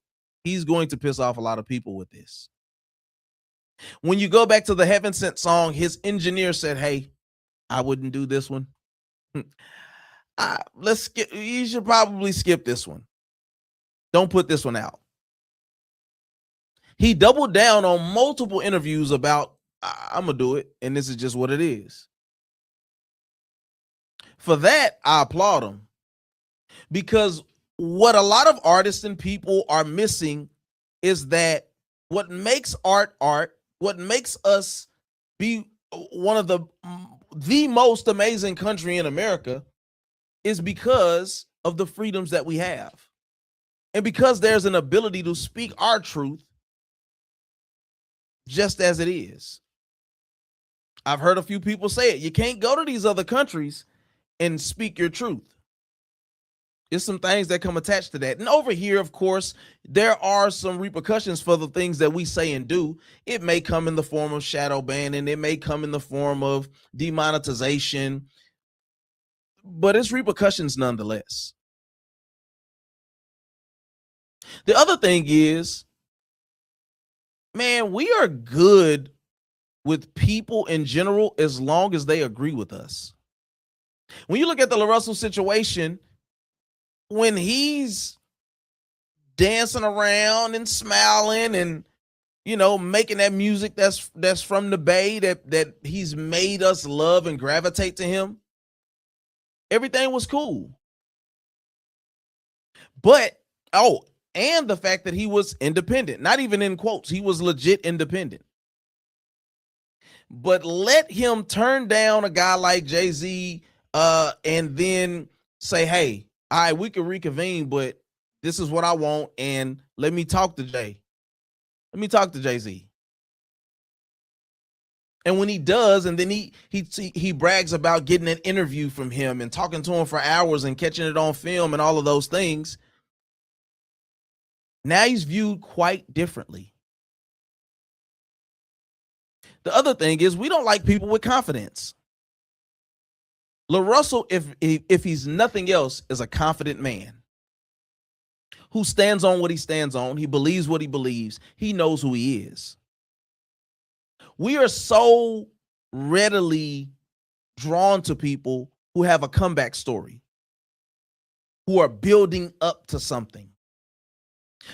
he's going to piss off a lot of people with this. When you go back to the Heaven Sent song, his engineer said, hey, I wouldn't do this one. Let's skip. You should probably skip this one. Don't put this one out. He doubled down on multiple interviews about, I'm going to do it, and this is just what it is. For that, I applaud him. Because what a lot of artists and people are missing is that what makes art, what makes us be one of the most amazing country in America is because of the freedoms that we have. And because there's an ability to speak our truth just as it is. I've heard a few people say it. You can't go to these other countries and speak your truth. There's some things that come attached to that. And over here, of course, there are some repercussions for the things that we say and do. It may come in the form of shadow banning. It may come in the form of demonetization. But it's repercussions nonetheless. The other thing is, man, we are good with people in general as long as they agree with us. When you look at the LaRussell situation, when he's dancing around and smiling and, you know, making that music that's from the Bay that he's made us love and gravitate to him, everything was cool. But, and the fact that he was independent, not even in quotes, he was legit independent. But let him turn down a guy like Jay-Z and then say, hey, all right, we can reconvene, but this is what I want, and let me talk to Jay. Let me talk to Jay-Z. And when he does, and then he brags about getting an interview from him and talking to him for hours and catching it on film and all of those things, now he's viewed quite differently. The other thing is we don't like people with confidence. LaRussell, if he's nothing else, is a confident man. who stands on what he stands on. He believes what he believes. He knows who he is. We are so readily drawn to people who have a comeback story, who are building up to something.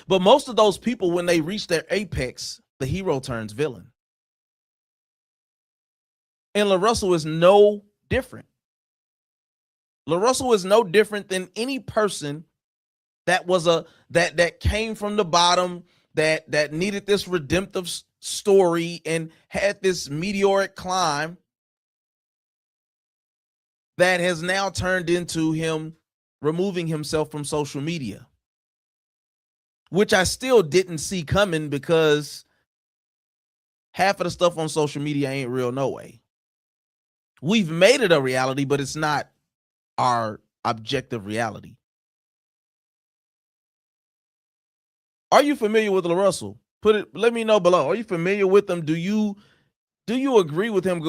But most of those people, when they reach their apex, the hero turns villain. And LaRussell is no different. LaRussell is no different than any person that was that came from the bottom, that needed this redemptive story and had this meteoric climb that has now turned into him removing himself from social media, which I still didn't see coming because half of the stuff on social media ain't real no way. We've made it a reality, but it's not our objective reality. Are you familiar with LaRussell? Let me know below. Are you familiar with him? Do you agree with him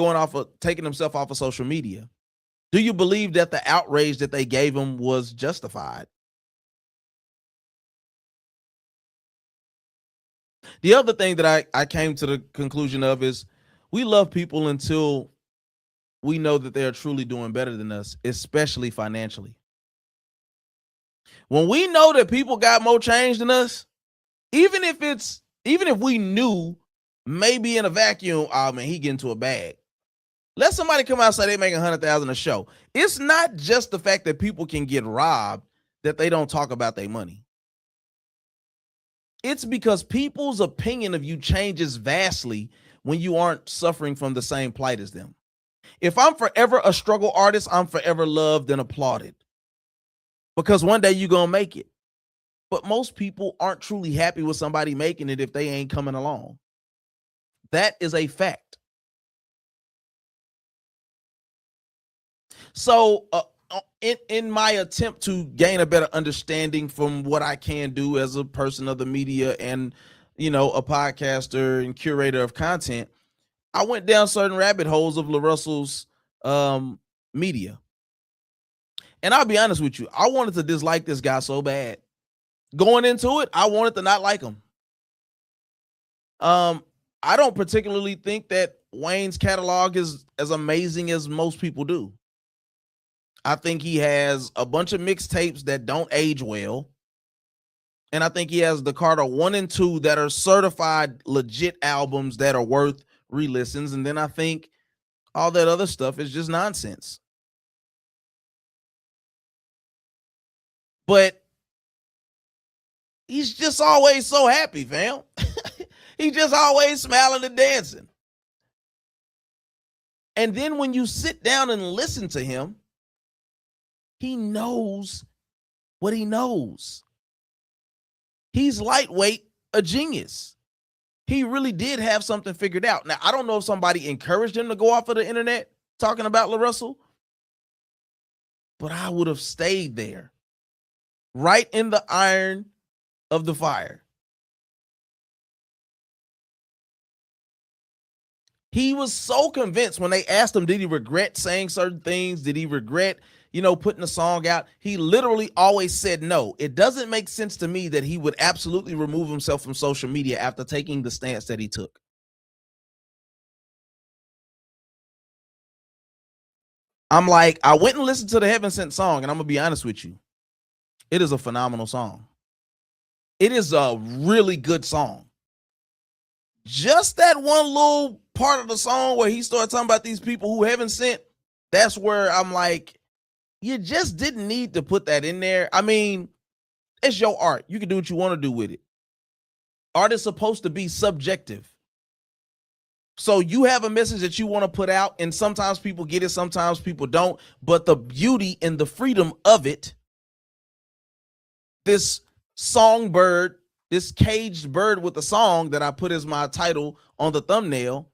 taking himself off of social media? Do you believe that the outrage that they gave him was justified? The other thing that I came to the conclusion of is we love people until we know that they are truly doing better than us, especially financially. When we know that people got more change than us, even if we knew maybe in a vacuum, oh man, he get into a bag. Let somebody come out and say they make $100,000 a show. It's not just the fact that people can get robbed that they don't talk about their money. It's because people's opinion of you changes vastly when you aren't suffering from the same plight as them. If I'm forever a struggle artist, I'm forever loved and applauded because one day you're going to make it. But most people aren't truly happy with somebody making it if they ain't coming along. That is a fact. So in my attempt to gain a better understanding from what I can do as a person of the media and, a podcaster and curator of content, I went down certain rabbit holes of LaRussell's media. And I'll be honest with you, I wanted to dislike this guy so bad. Going into it, I wanted to not like him. I don't particularly think that Wayne's catalog is as amazing as most people do. I think he has a bunch of mixtapes that don't age well. And I think he has the Carter 1 and 2 that are certified legit albums that are worth re-listens. And then I think all that other stuff is just nonsense. But he's just always so happy, fam. He's just always smiling and dancing. And then when you sit down and listen to him, he knows what he knows. He's lightweight, a genius. He really did have something figured out. Now, I don't know if somebody encouraged him to go off of the internet talking about LaRussell, but I would have stayed there, right in the iron of the fire. He was so convinced when they asked him, did he regret saying certain things? Did he regret, putting a song out? He literally always said no. It doesn't make sense to me that he would absolutely remove himself from social media after taking the stance that he took. I'm like, I went and listened to the Heaven Sent song, and I'm going to be honest with you. It is a phenomenal song. It is a really good song. Just that one little part of the song where he started talking about these people who Heaven sent, that's where I'm like, you just didn't need to put that in there. I mean, it's your art. You can do what you want to do with it. Art is supposed to be subjective. So you have a message that you want to put out, and sometimes people get it, sometimes people don't. But the beauty and the freedom of it, this songbird, this caged bird with a song that I put as my title on the thumbnail,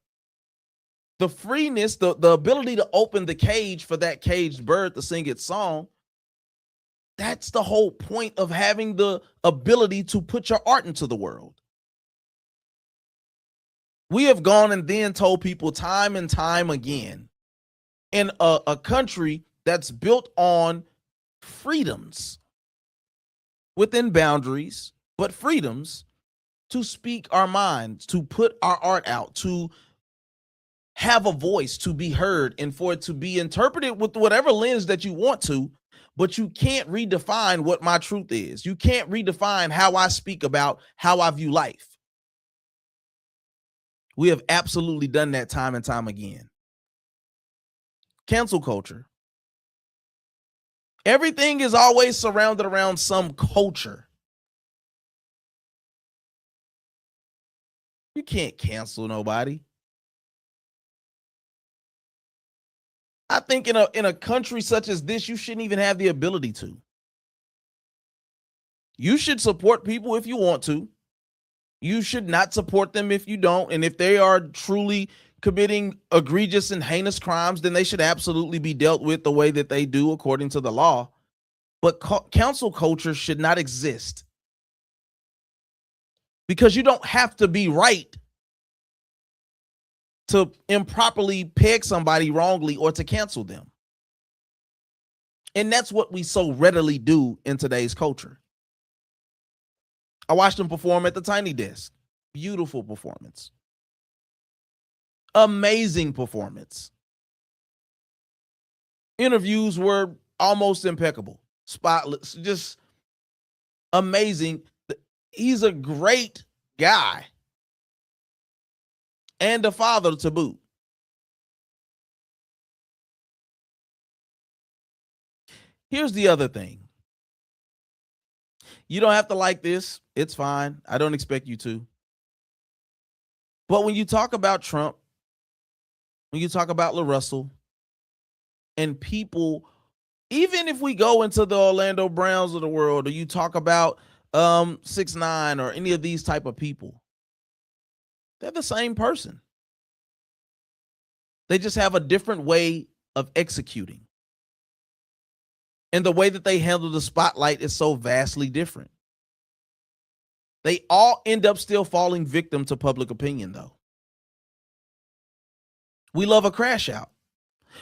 the freeness, the ability to open the cage for that caged bird to sing its song, that's the whole point of having the ability to put your art into the world. We have gone and then told people time and time again, in a country that's built on freedoms, within boundaries, but freedoms to speak our minds, to put our art out, to have a voice, to be heard, and for it to be interpreted with whatever lens that you want to, but you can't redefine what my truth is. You can't redefine how I speak about how I view life. We have absolutely done that time and time again. Cancel culture. Everything is always surrounded around some culture. You can't cancel nobody. I think in a country such as this, you shouldn't even have the ability to. You should support people if you want to. You should not support them if you don't. And if they are truly committing egregious and heinous crimes, then they should absolutely be dealt with the way that they do according to the law. But cancel culture should not exist, because you don't have to be right to improperly peg somebody wrongly or to cancel them. And that's what we so readily do in today's culture. I watched him perform at the Tiny Desk. Beautiful performance. Amazing performance. Interviews were almost impeccable. Spotless. Just amazing. He's a great guy. And a father to boot. Here's the other thing. You don't have to like this. It's fine. I don't expect you to. But when you talk about Trump, when you talk about LaRussell, and people, even if we go into the Orlando Browns of the world, or you talk about 6ix9ine or any of these type of people, they're the same person. They just have a different way of executing. And the way that they handle the spotlight is so vastly different. They all end up still falling victim to public opinion, though. We love a crash out.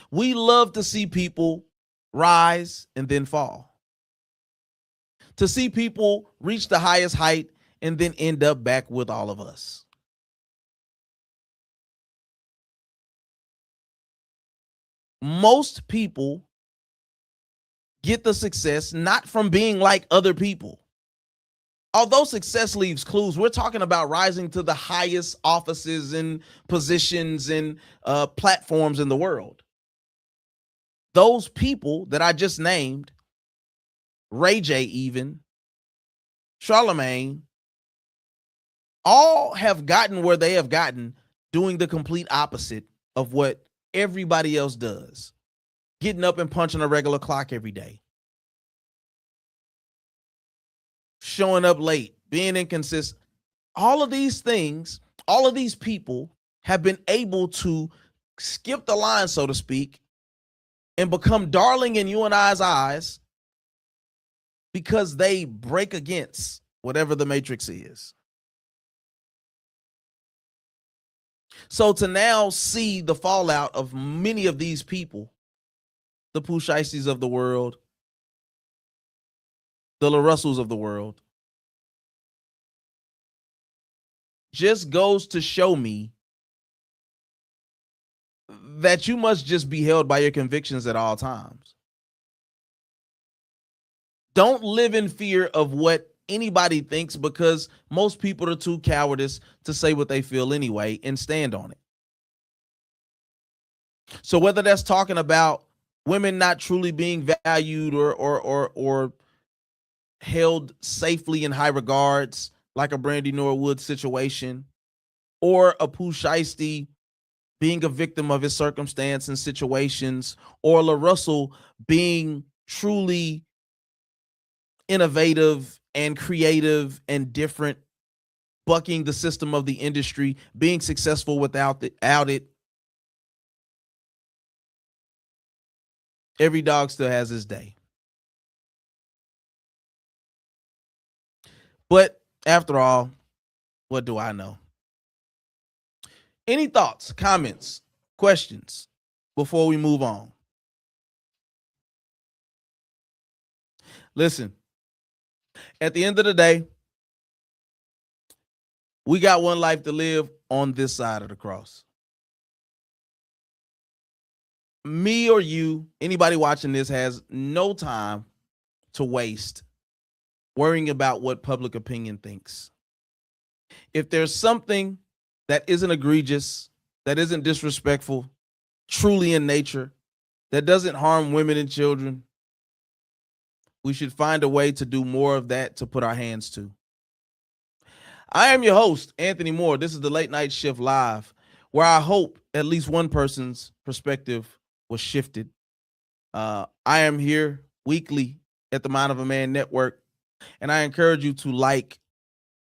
We love to see people rise and then fall. To see people reach the highest height and then end up back with all of us. Most people get the success not from being like other people. Although success leaves clues, we're talking about rising to the highest offices and positions and platforms in the world. Those people that I just named, Ray J even, Charlemagne, all have gotten where they have gotten doing the complete opposite of what everybody else does. Getting up and punching a regular clock every day. Showing up late, being inconsistent. All of these things, all of these people have been able to skip the line, so to speak, and become darling in you and I's eyes because they break against whatever the matrix is. So to now see the fallout of many of these people, the Pooh Shiesties of the world, the LaRussells of the world, just goes to show me that you must just be held by your convictions at all times. Don't live in fear of what anybody thinks, because most people are too cowardice to say what they feel anyway and stand on it. So whether that's talking about women not truly being valued or held safely in high regards, like a Brandy Norwood situation, or a Pooh Shiesty being a victim of his circumstance and situations, or LaRussell being truly innovative and creative and different, bucking the system of the industry, being successful without it. Every dog still has his day. But after all, what do I know? Any thoughts, comments, questions before we move on? Listen, At the end of the day, we got one life to live on this side of the cross. Me or you, anybody watching this has no time to waste worrying about what public opinion thinks. If there's something that isn't egregious, that isn't disrespectful, truly in nature, that doesn't harm women and children, we should find a way to do more of that to put our hands to. I am your host, Anthony Moore. This is the Late Night Shift Live, where I hope at least one person's perspective was shifted. I am here weekly at the Mind of a Man Network, and I encourage you to like,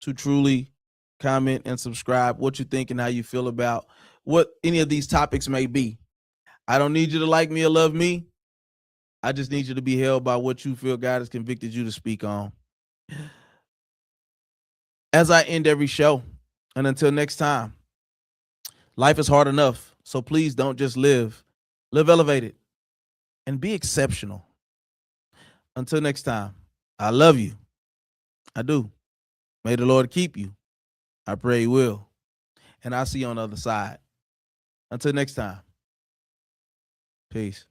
to truly comment and subscribe what you think and how you feel about what any of these topics may be. I don't need you to like me or love me. I just need you to be held by what you feel God has convicted you to speak on. As I end every show, and until next time, life is hard enough, so please don't just live. Live elevated and be exceptional. Until next time, I love you. I do. May the Lord keep you. I pray he will. And I'll see you on the other side. Until next time. Peace.